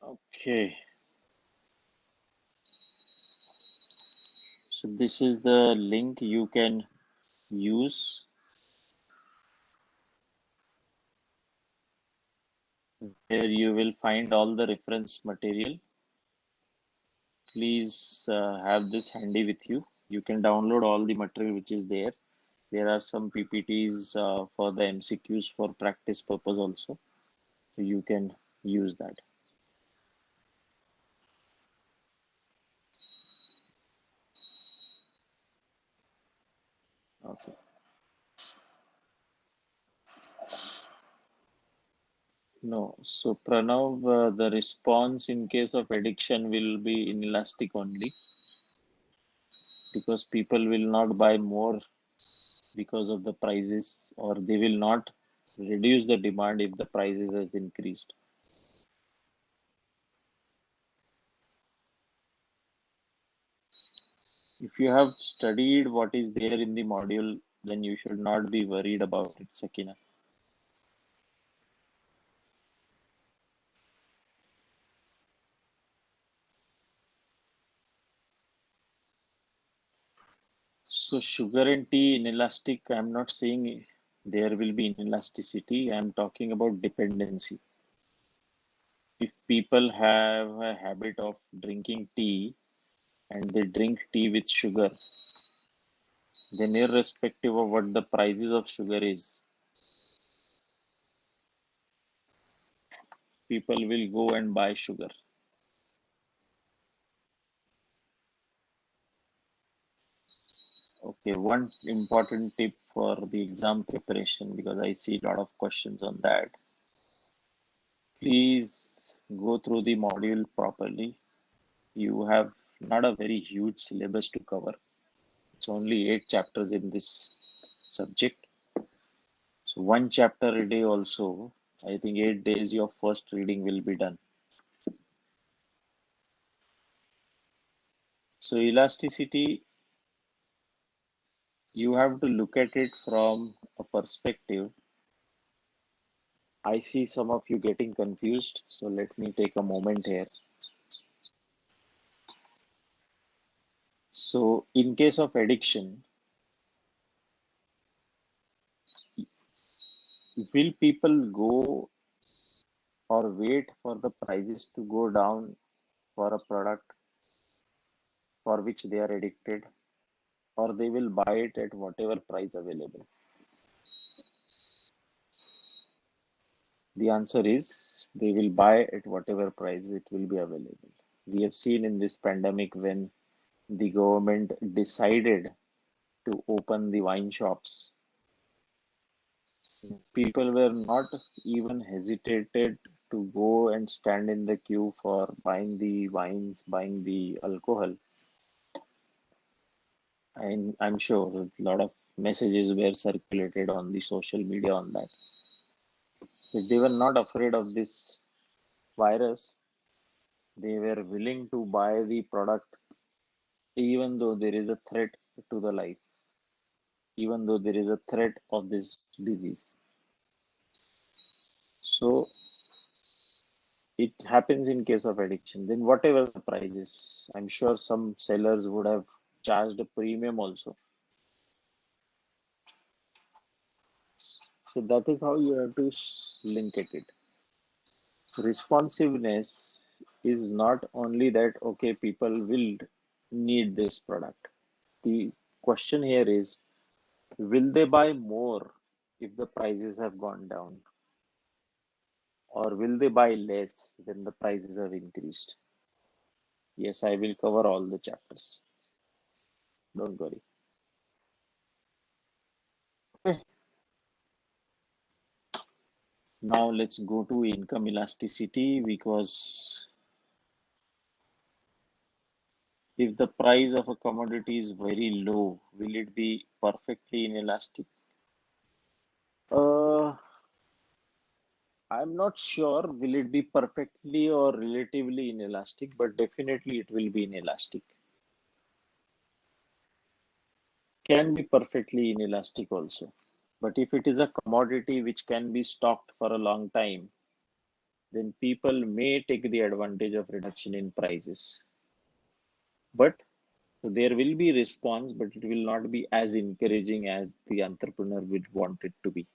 Okay. So this is the link you can use where you will find all the reference material. Please have this handy with you. You can download all the material which is there. There are some PPTs for the MCQs for practice purpose also. So you can use that. Okay. No. So Pranav, the response in case of addiction will be inelastic only because people will not buy more because of the prices, or they will not reduce the demand if the prices has increased. If you have studied what is there in the module, then you should not be worried about it, Sakina. So sugar and tea inelastic, I'm not saying there will be inelasticity. I'm talking about dependency. If people have a habit of drinking tea and they drink tea with sugar, then irrespective of what the prices of sugar is, people will go and buy sugar. Okay, one important tip for the exam preparation, because I see a lot of questions on that. Please go through the module properly. You have not a very huge syllabus to cover. It's only 8 chapters in this subject. So one chapter a day also, I think 8 days your first reading will be done. So elasticity, you have to look at it from a perspective. I see some of you getting confused, so let me take a moment here. So in case of addiction, will people go or wait for the prices to go down for a product for which they are addicted, or they will buy it at whatever price available? The answer is they will buy at whatever price it will be available. We have seen in this pandemic when the government decided to open the wine shops, people were not even hesitated to go and stand in the queue for buying the wines, buying the alcohol. And I'm sure a lot of messages were circulated on the social media on that. If they were not afraid of this virus, they were willing to buy the product even though there is a threat to the life, even though there is a threat of this disease. So it happens in case of addiction. Then whatever the price is, I'm sure some sellers would have charged a premium also. So that is how you have to link at it. Responsiveness is not only that, okay, people will need this product. The question here is, will they buy more if the prices have gone down? Or will they buy less when the prices have increased? Yes, I will cover all the chapters. Don't worry. Okay. Now let's go to income elasticity, because if the price of a commodity is very low, will it be perfectly inelastic? Uh, I'm not sure will it be perfectly or relatively inelastic, but definitely it will be inelastic. Can be perfectly inelastic also. But if it is a commodity which can be stocked for a long time, then people may take the advantage of reduction in prices. But there will be response, but it will not be as encouraging as the entrepreneur would want it to be.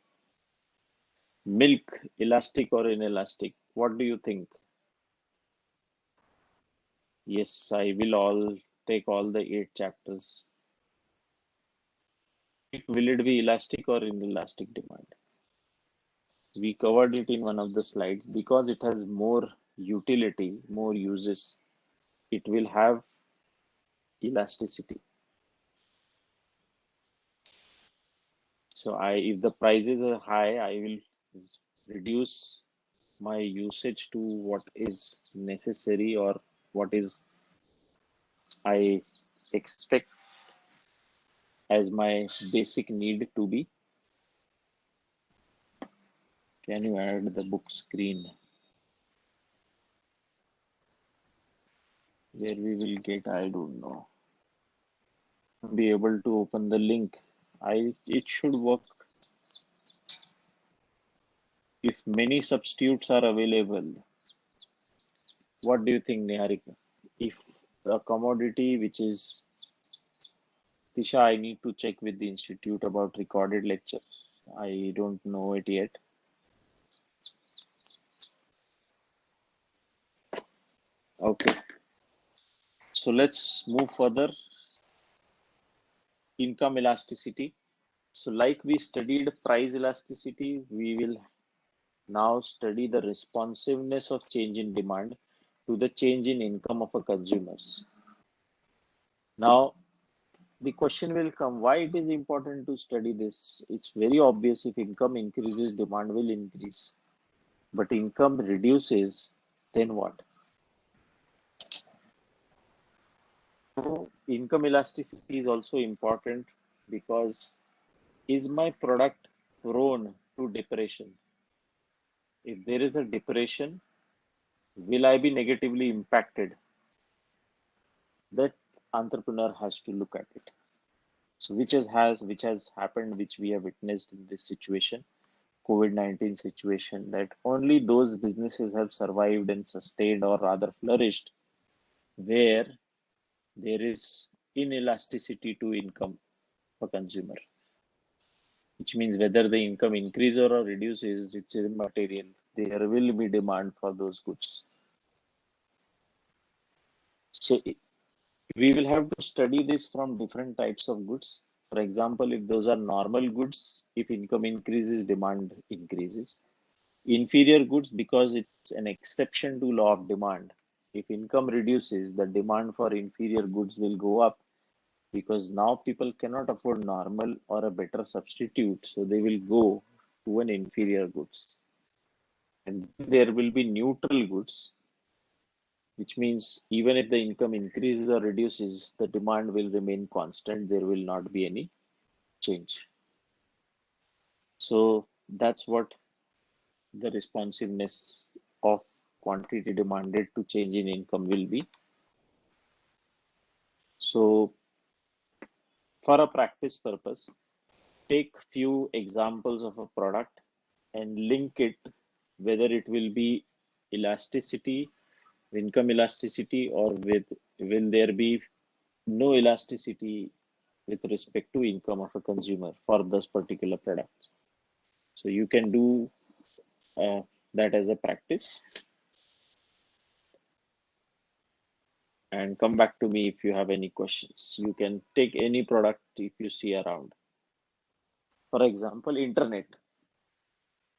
Milk, elastic or inelastic? What do you think? Yes, I will all take all the 8 chapters. Will it be elastic or inelastic demand? We covered it in one of the slides. Because it has more utility, more uses, it will have elasticity. So if the prices are high, I will reduce my usage to what is necessary or what is I expect as my basic need to be. Can you add the book screen where we will get? I don't know. Be able to open the link. It should work if many substitutes are available. What do you think, Niharika? If a commodity which is Tisha, I need to check with the institute about recorded lecture. I don't know it yet. Okay, so let's move further. Income elasticity. So, like we studied price elasticity, we will Now study the responsiveness of change in demand to the change in income of a consumers. Now the question will come, why it is important to study this? It's very obvious. If income increases, demand will increase. But income reduces, then what? So income elasticity is also important because is my product prone to depression? If there is a depression, will I be negatively impacted? That entrepreneur has to look at it. So which has happened, which we have witnessed in this situation, COVID-19 situation, that only those businesses have survived and sustained, or rather flourished, where there is inelasticity to income for consumer, which means whether the income increases or reduces, it's immaterial. There will be demand for those goods. So we will have to study this from different types of goods. For example, if those are normal goods, if income increases, demand increases. Inferior goods, because it's an exception to law of demand. If income reduces, the demand for inferior goods will go up because now people cannot afford normal or a better substitute, so they will go to an inferior goods. And there will be neutral goods, which means even if the income increases or reduces, the demand will remain constant. There will not be any change. So that's what the responsiveness of quantity demanded to change in income will be. So for a practice purpose, take few examples of a product and link it, whether it will be elasticity, income elasticity, or will there be no elasticity with respect to income of a consumer for this particular product. So you can do that as a practice and come back to me if you have any questions. You can take any product if you see around. For example, internet,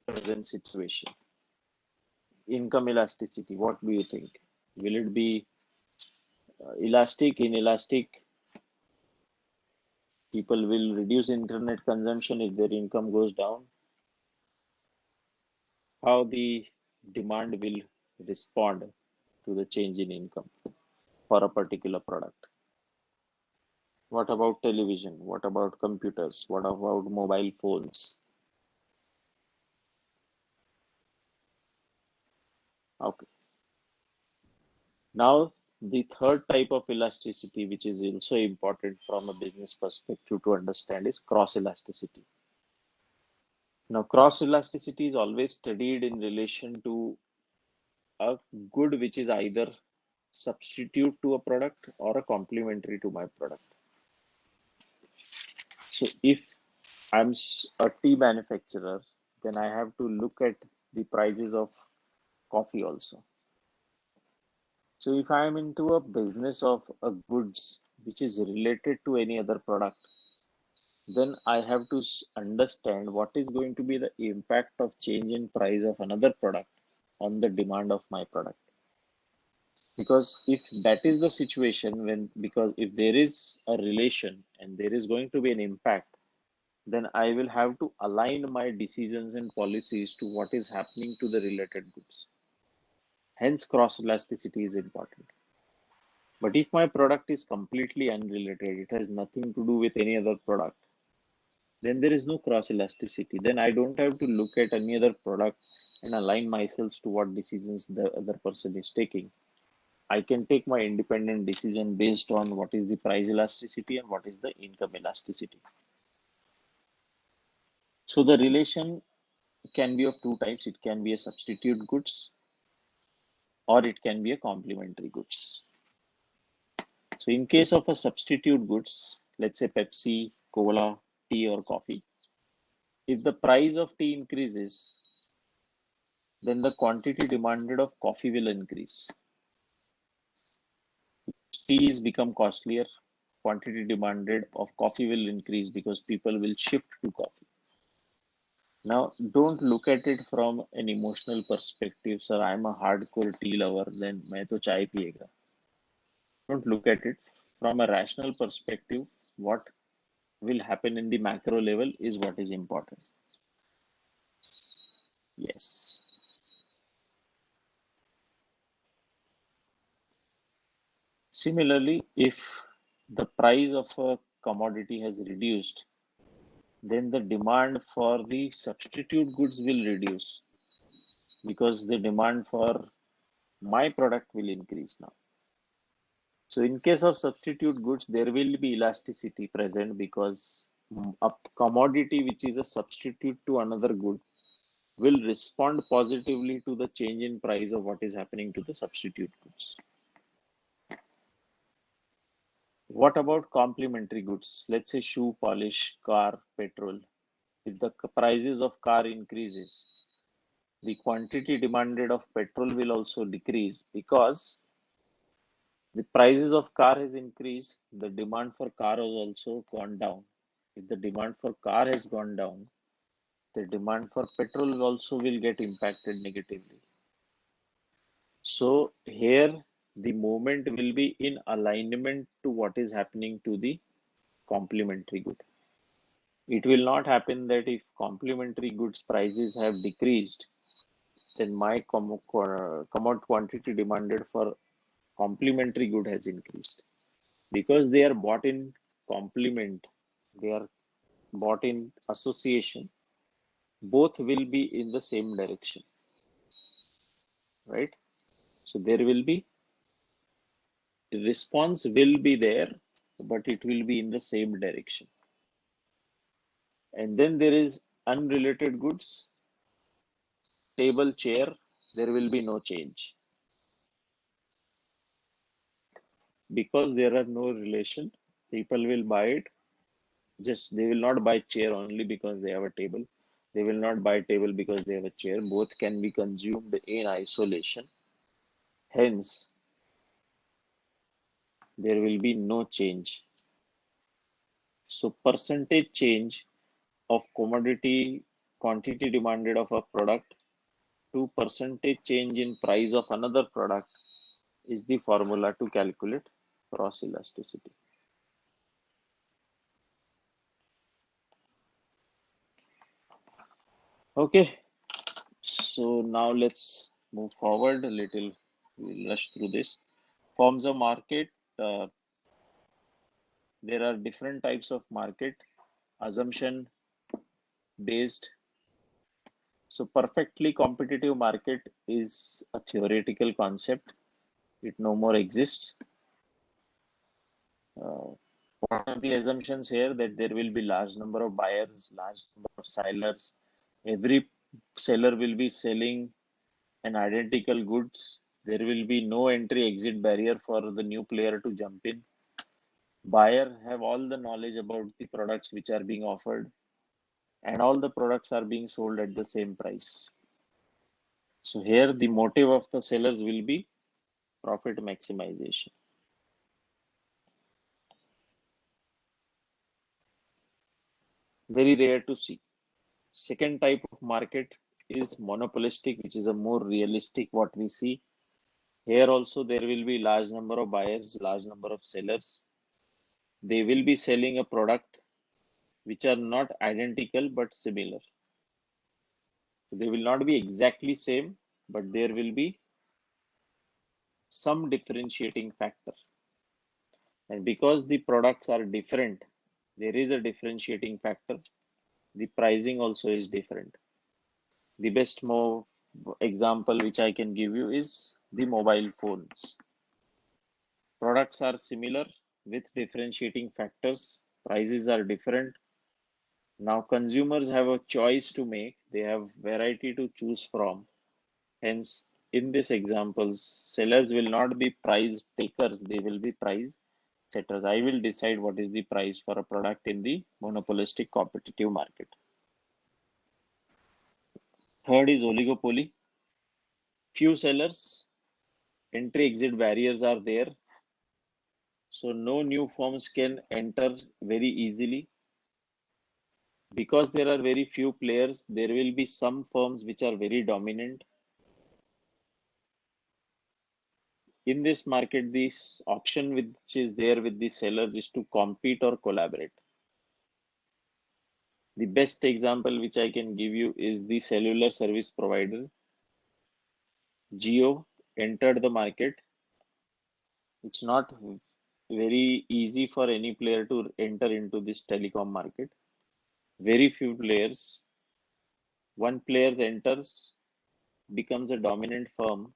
present situation. Income elasticity, what do you think? Will it be elastic, inelastic? People will reduce internet consumption if their income goes down. How the demand will respond to the change in income for a particular product. What about television? What about computers? What about mobile phones? Okay. Now, the third type of elasticity, which is also important from a business perspective to understand, is cross elasticity. Now, cross elasticity is always studied in relation to a good which is either substitute to a product or a complementary to my product. So, if I'm a tea manufacturer, then I have to look at the prices of coffee also. So if I am into a business of a goods which is related to any other product, then I have to understand what is going to be the impact of change in price of another product on the demand of my product. Because if that is the situation, because if there is a relation and there is going to be an impact, then I will have to align my decisions and policies to what is happening to the related goods. Hence, cross elasticity is important. But if my product is completely unrelated, it has nothing to do with any other product, then there is no cross elasticity. Then I don't have to look at any other product and align myself to what decisions the other person is taking. I can take my independent decision based on what is the price elasticity and what is the income elasticity. So the relation can be of two types. It can be a substitute goods or it can be a complementary goods. So in case of a substitute goods, let's say Pepsi, Cola, tea or coffee, if the price of tea increases, then the quantity demanded of coffee will increase. Tea is become costlier, quantity demanded of coffee will increase because people will shift to coffee. Now, don't look at it from an emotional perspective, sir. I'm a hardcore tea lover, then मैं तो चाय पिएगा. Don't look at it from a rational perspective. What will happen in the macro level is what is important. Yes. Similarly, if the price of a commodity has reduced, then the demand for the substitute goods will reduce because the demand for my product will increase now. So in case of substitute goods, there will be elasticity present because a commodity which is a substitute to another good will respond positively to the change in price of what is happening to the substitute goods. What about complementary goods? Let's say shoe polish, car, petrol. If the prices of car increases, the quantity demanded of petrol will also decrease because the prices of car has increased, the demand for car has also gone down. If the demand for car has gone down, the demand for petrol also will get impacted negatively. So here the movement will be in alignment to what is happening to the complementary good. It will not happen that if complementary goods prices have decreased, then my commodity quantity demanded for complementary good has increased because they are bought in complement, they are bought in association, both will be in the same direction, right? So there will be response will be there, but it will be in the same direction. And then there is unrelated goods, table, chair, there will be no change because there are no relation. People will buy it, just they will not buy chair only because they have a table. They will not buy table because they have a chair. Both can be consumed in isolation. Hence, there will be no change. So percentage change of commodity quantity demanded of a product to percentage change in price of another product is the formula to calculate cross elasticity. Okay, so now let's move forward a little. We'll rush through this. Forms of market. Uh, there are different types of market. Assumption based. So perfectly competitive market is a theoretical concept. It no more exists. What are the assumptions here? That there will be large number of buyers, large number of sellers. Every seller will be selling an identical goods. There will be no entry exit barrier for the new player to jump in. Buyer have all the knowledge about the products which are being offered, and all the products are being sold at the same price. So here the motive of the sellers will be profit maximization. Very rare to see. Second type of market is monopolistic, which is a more realistic what we see. Here also there will be large number of buyers, large number of sellers. They will be selling a product which are not identical but similar. So they will not be exactly same, but there will be some differentiating factor. And because the products are different, there is a differentiating factor. The pricing also is different. The best more example which I can give you is the mobile phones. Products are similar with differentiating factors. Prices are different. Now consumers have a choice to make. They have variety to choose from. Hence, in these examples, sellers will not be price takers. They will be price setters. I will decide what is the price for a product in the monopolistic competitive market. Third is oligopoly. Few sellers, entry exit barriers are there. So no new firms can enter very easily. Because there are very few players, there will be some firms which are very dominant. In this market, this option which is there with the sellers is to compete or collaborate. The best example which I can give you is the cellular service provider. Jio entered the market. It's not very easy for any player to enter into this telecom market. Very few players. One player enters, becomes a dominant firm.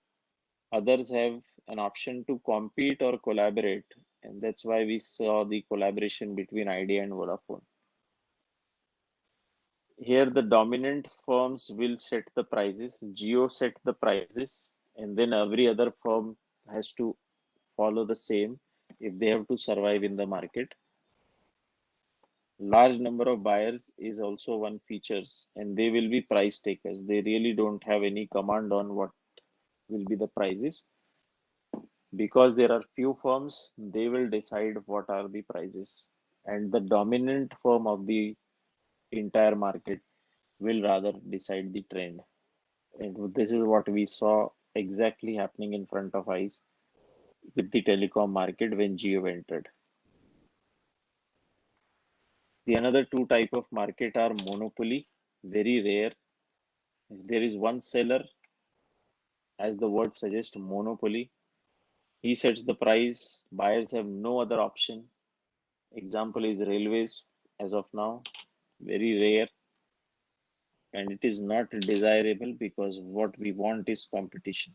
Others have an option to compete or collaborate, and that's why we saw the collaboration between Idea and Vodafone. Here, the dominant firms will set the prices. Jio set the prices, and then every other firm has to follow the same if they have to survive in the market. Large number of buyers is also one features, and they will be price takers. They really don't have any command on what will be the prices. Because there are few firms, they will decide what are the prices, and the dominant firm of the entire market will rather decide the trend. And this is what we saw exactly happening in front of eyes with the telecom market when Jio entered. The another two type of market are monopoly, very rare. If there is one seller, as the word suggests, monopoly. He sets the price. Buyers have no other option. Example is railways as of now, very rare, and it is not desirable because what we want is competition.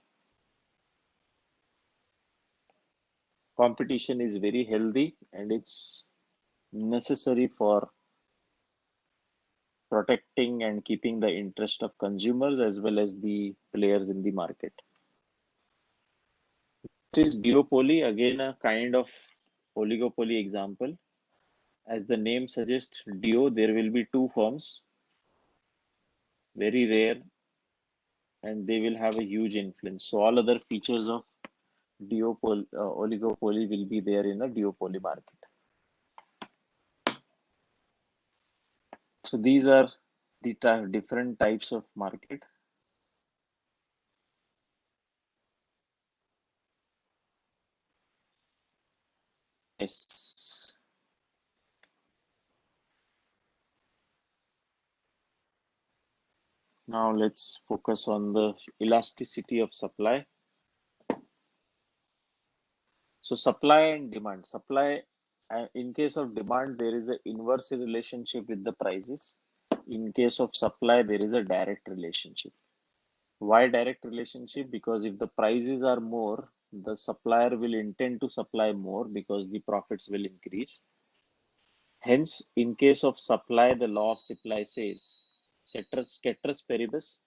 Competition is very healthy and it's necessary for protecting and keeping the interest of consumers as well as the players in the market. It is duopoly, again a kind of oligopoly example. As the name suggests, duo, there will be two firms, very rare, and they will have a huge influence. So all other features of oligopoly will be there in a duopoly market. So these are the different types of market. Yes. Now let's focus on the elasticity of supply. So supply and demand. Supply, in case of demand, there is an inverse relationship with the prices. In case of supply, there is a direct relationship. Why direct relationship? Because if the prices are more, the supplier will intend to supply more because the profits will increase. Hence, in case of supply, the law of supply says, ceteris paribus,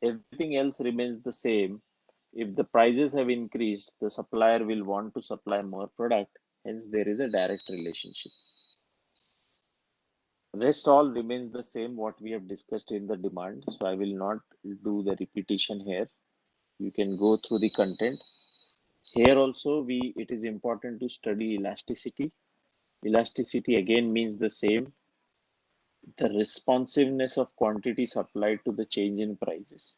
everything else remains the same. If the prices have increased, the supplier will want to supply more product. Hence, there is a direct relationship. Rest all remains the same what we have discussed in the demand. So I will not do the repetition here. You can go through the content. Here also, it is important to study elasticity. Elasticity again means the same. The responsiveness of quantity supplied to the change in prices.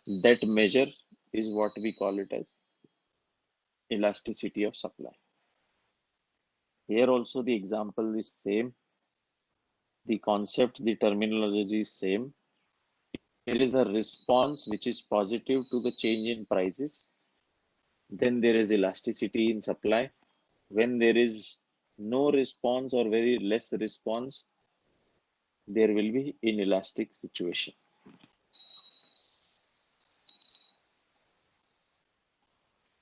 That measure is what we call it as elasticity of supply. Here also the example is same. The concept, the terminology is same. There is a response which is positive to the change in prices. Then there is elasticity in supply. When there is no response or very less response, there will be inelastic situation.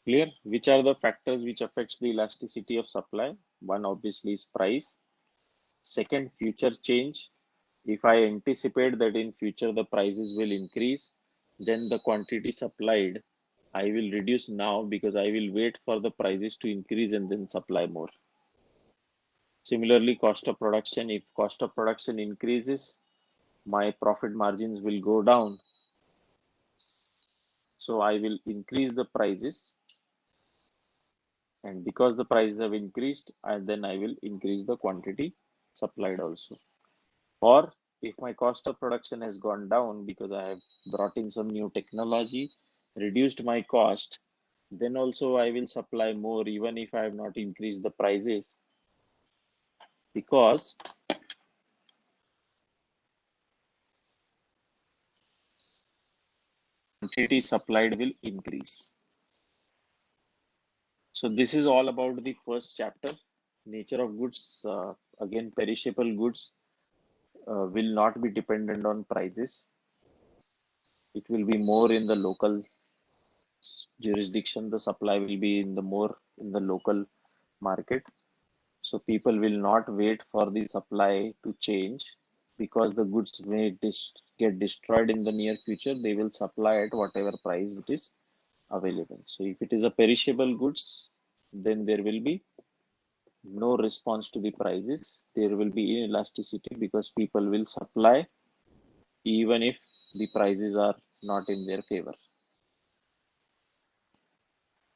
Clear? Which are the factors which affects the elasticity of supply? One obviously is price. Second, future change. If I anticipate that in future the prices will increase, then the quantity supplied I will reduce now because I will wait for the prices to increase and then supply more. Similarly, cost of production. If cost of production increases, my profit margins will go down. So I will increase the prices, and because the prices have increased, and then I will increase the quantity supplied also. Or if my cost of production has gone down because I have brought in some new technology, reduced my cost, then also I will supply more even if I have not increased the prices, because quantity supplied will increase. So this is all about the first chapter. Nature of goods. Again, perishable goods will not be dependent on prices. It will be more in the local jurisdiction. The supply will be in the more in the local market. So people will not wait for the supply to change because the goods may get destroyed in the near future. They will supply at whatever price it is available. So if it is a perishable goods, then there will be no response to the prices. There will be inelasticity because people will supply even if the prices are not in their favor.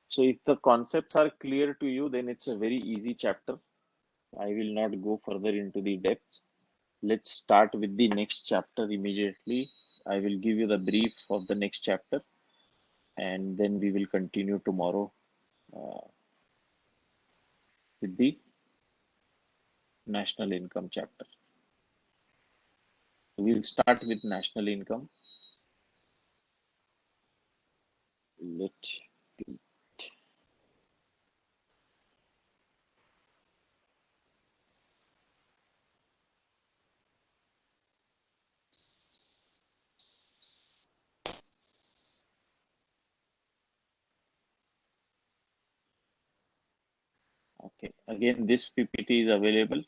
So if the concepts are clear to you, then it's a very easy chapter. I will not go further into the depths. Let's start with the next chapter immediately. I will give you the brief of the next chapter and then we will continue tomorrow uh, with the national income chapter. We'll start with national income. Let Okay, again, this PPT is available,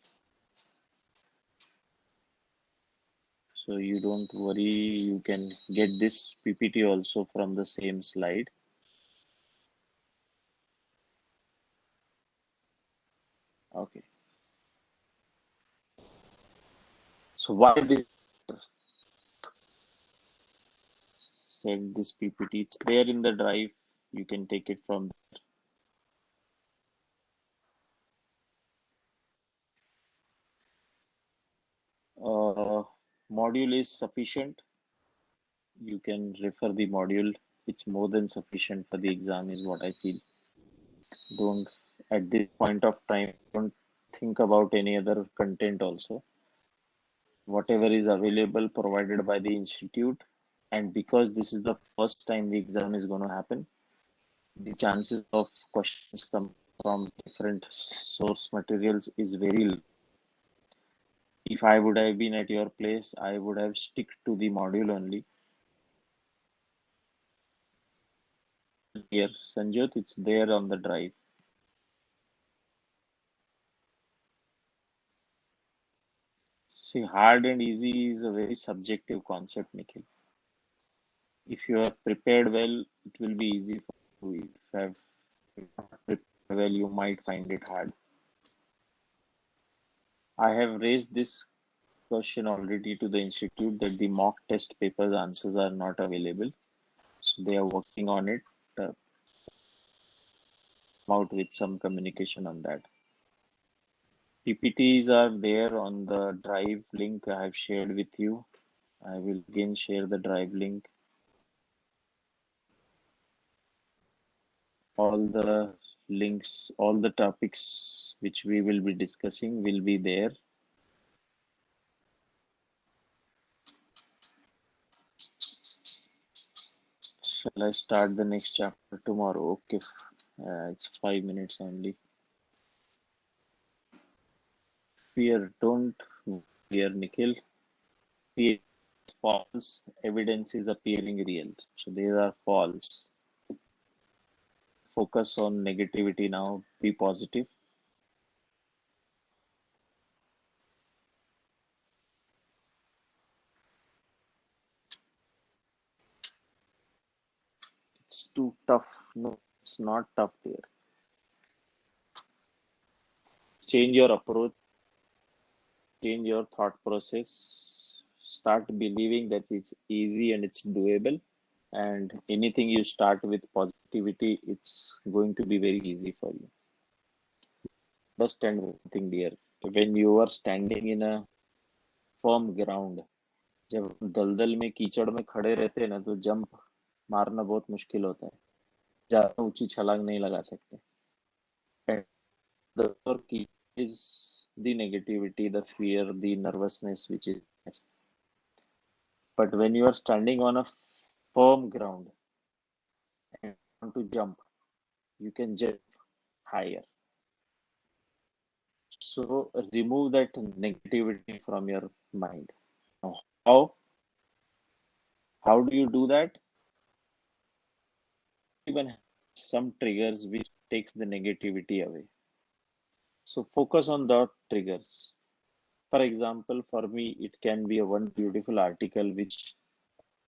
so you don't worry. You can get this PPT also from the same slide. Okay, so why this? Send this PPT. It's there in the drive. You can take it from module is sufficient. You can refer the module. It's more than sufficient for the exam, is what I feel. Don't, at this point of time, don't think about any other content also. Whatever is available provided by the institute, and because this is the first time the exam is going to happen, the chances of questions come from different source materials is very low. If I would have been at your place, I would have stick to the module only. Here, Sanjot, it's there on the drive. See, hard and easy is a very subjective concept, Nikhil. If you are prepared well, it will be easy for you. If you have not prepared well, you might find it hard. I have raised this question already to the institute that the mock test papers answers are not available. So they are working on it, uh, out with some communication on that. PPTs are there on the drive link I have shared with you. I will again share the drive link. All the links, all the topics which we will be discussing will be there. Shall I start the next chapter tomorrow? Okay, it's 5 minutes only. Fear, don't fear, Nikhil. Fear is false. Evidence is appearing real. So these are false. Focus on negativity now. Be positive. It's too tough. No, it's not tough here. Change your approach, change your thought process. Start believing that it's easy and it's doable. And anything you start with positivity, it's going to be very easy for you. Understand one thing, dear. When you are standing in a firm ground. जब हम दलदल में कीचड़ में खड़े रहते हैं ना तो जंप मारना बहुत मुश्किल होता है, ज्यादा ऊंची छलांग नहीं लगा सकते. And the other key is the negativity, the fear, the nervousness which is there. But when you are standing on a firm ground and want to jump, you can jump higher. So remove that negativity from your mind. Now, how do you do that? Even some triggers which takes the negativity away. So focus on the triggers. For example, for me, it can be a one beautiful article which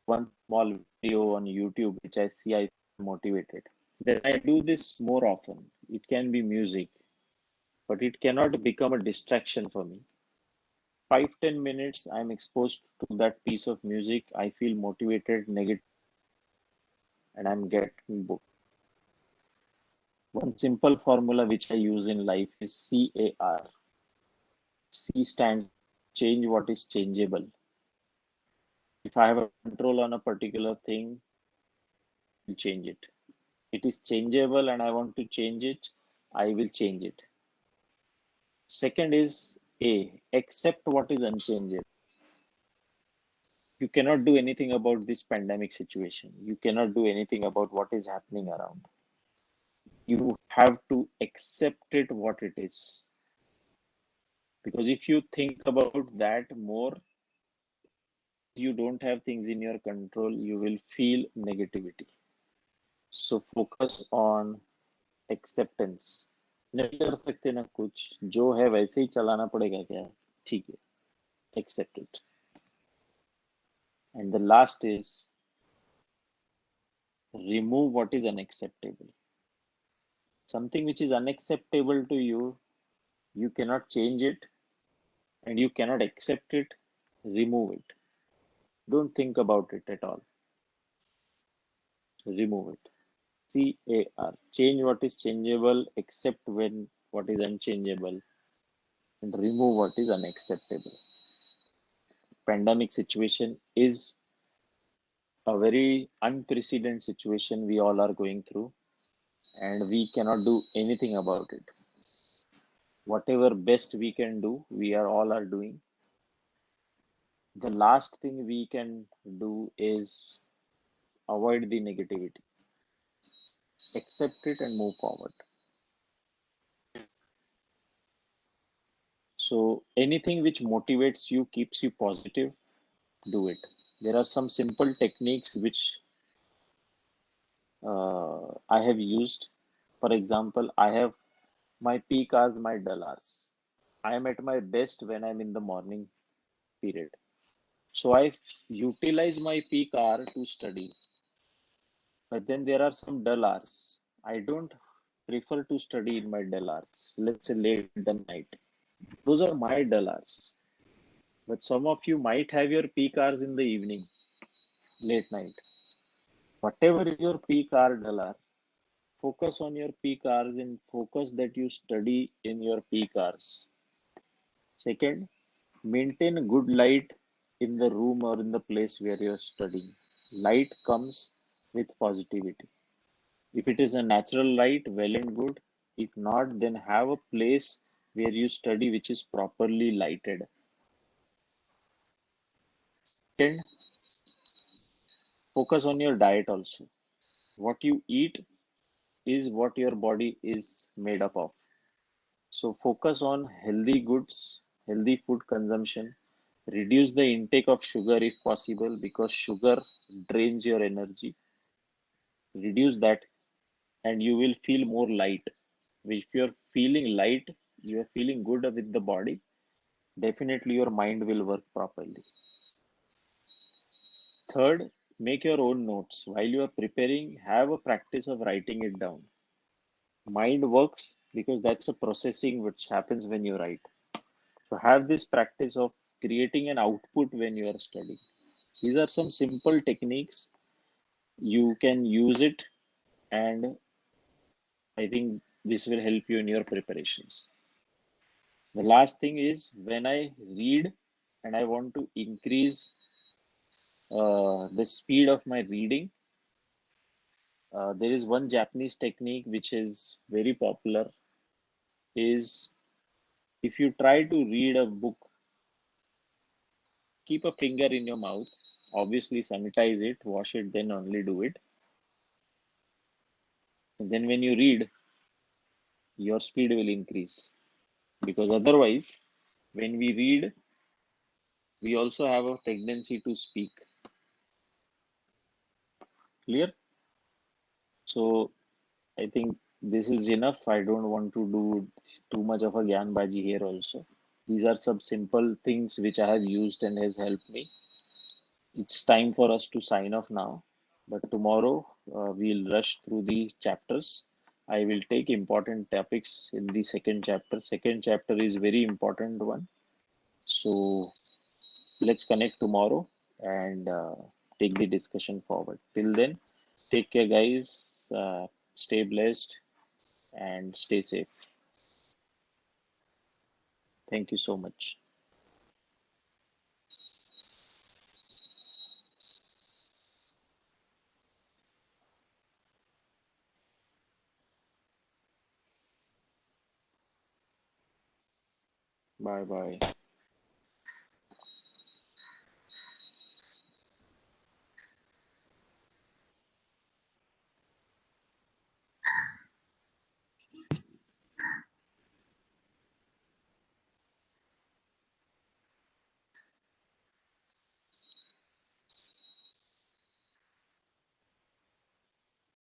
one small video on YouTube which I see, I feel motivated. Then I do this more often. It can be music, but it cannot become a distraction for me. 5-10 minutes I'm exposed to that piece of music. I feel motivated, negative, and I'm getting booked. One simple formula which I use in life is CAR. C stands change what is changeable. If I have a control on a particular thing, I'll change it. It is changeable and I want to change it, I will change it. Second is A, accept what is unchangeable. You cannot do anything about this pandemic situation. You cannot do anything about what is happening around. You have to accept it what it is. Because if you think about that more, you don't have things in your control, you will feel negativity. So focus on acceptance. नहीं कर सकते ना कुछ, जो है वैसे ही चलाना पड़ेगा क्या, ठीक है, accept it. And the last is remove what is unacceptable. Something which is unacceptable to you, you cannot change it and you cannot accept it, remove it. Don't think about it at all. Remove it. CAR. Change what is changeable, accept when what is unchangeable, and remove what is unacceptable. Pandemic situation is a very unprecedented situation we all are going through, and we cannot do anything about it. Whatever best we can do, we are all are doing. The last thing we can do is avoid the negativity, accept it and move forward. So anything which motivates you, keeps you positive, do it. There are some simple techniques which I have used. For example, I have my peak hours, my dull hours. I am at my best when I'm in the morning period. So I utilize my peak hour to study. But then there are some dull hours. I don't prefer to study in my dull hours. Let's say late at the night. Those are my dull hours. But some of you might have your peak hours in the evening, late night. Whatever is your peak hour, dull hour, focus on your peak hours and focus that you study in your peak hours. Second, maintain good light in the room or in the place where you're studying. Light comes with positivity. If it is a natural light, well and good. If not, then have a place where you study which is properly lighted. Second, focus on your diet also. What you eat is what your body is made up of. So focus on healthy goods, healthy food consumption. Reduce the intake of sugar if possible because sugar drains your energy. Reduce that and you will feel more light. If you're feeling light, you're feeling good with the body, definitely your mind will work properly. Third, make your own notes. While you are preparing, have a practice of writing it down. Mind works because that's a processing which happens when you write. So have this practice of creating an output when you are studying. These are some simple techniques. You can use it, and I think this will help you in your preparations. The last thing is when I read, and I want to increase the speed of my reading. There is one Japanese technique which is very popular, is if you try to read a book, keep a finger in your mouth. Obviously, sanitize it, wash it, then only do it. And then when you read, your speed will increase. Because otherwise, when we read, we also have a tendency to speak. Clear? So I think this is enough. I don't want to do too much of a Gyanbaji here also. These are some simple things which I have used and has helped me. It's time for us to sign off now. But tomorrow we'll rush through the chapters. I will take important topics in the second chapter. Second chapter is very important one. So let's connect tomorrow and take the discussion forward. Till then, take care, guys. Stay blessed and stay safe. Thank you so much. Bye bye.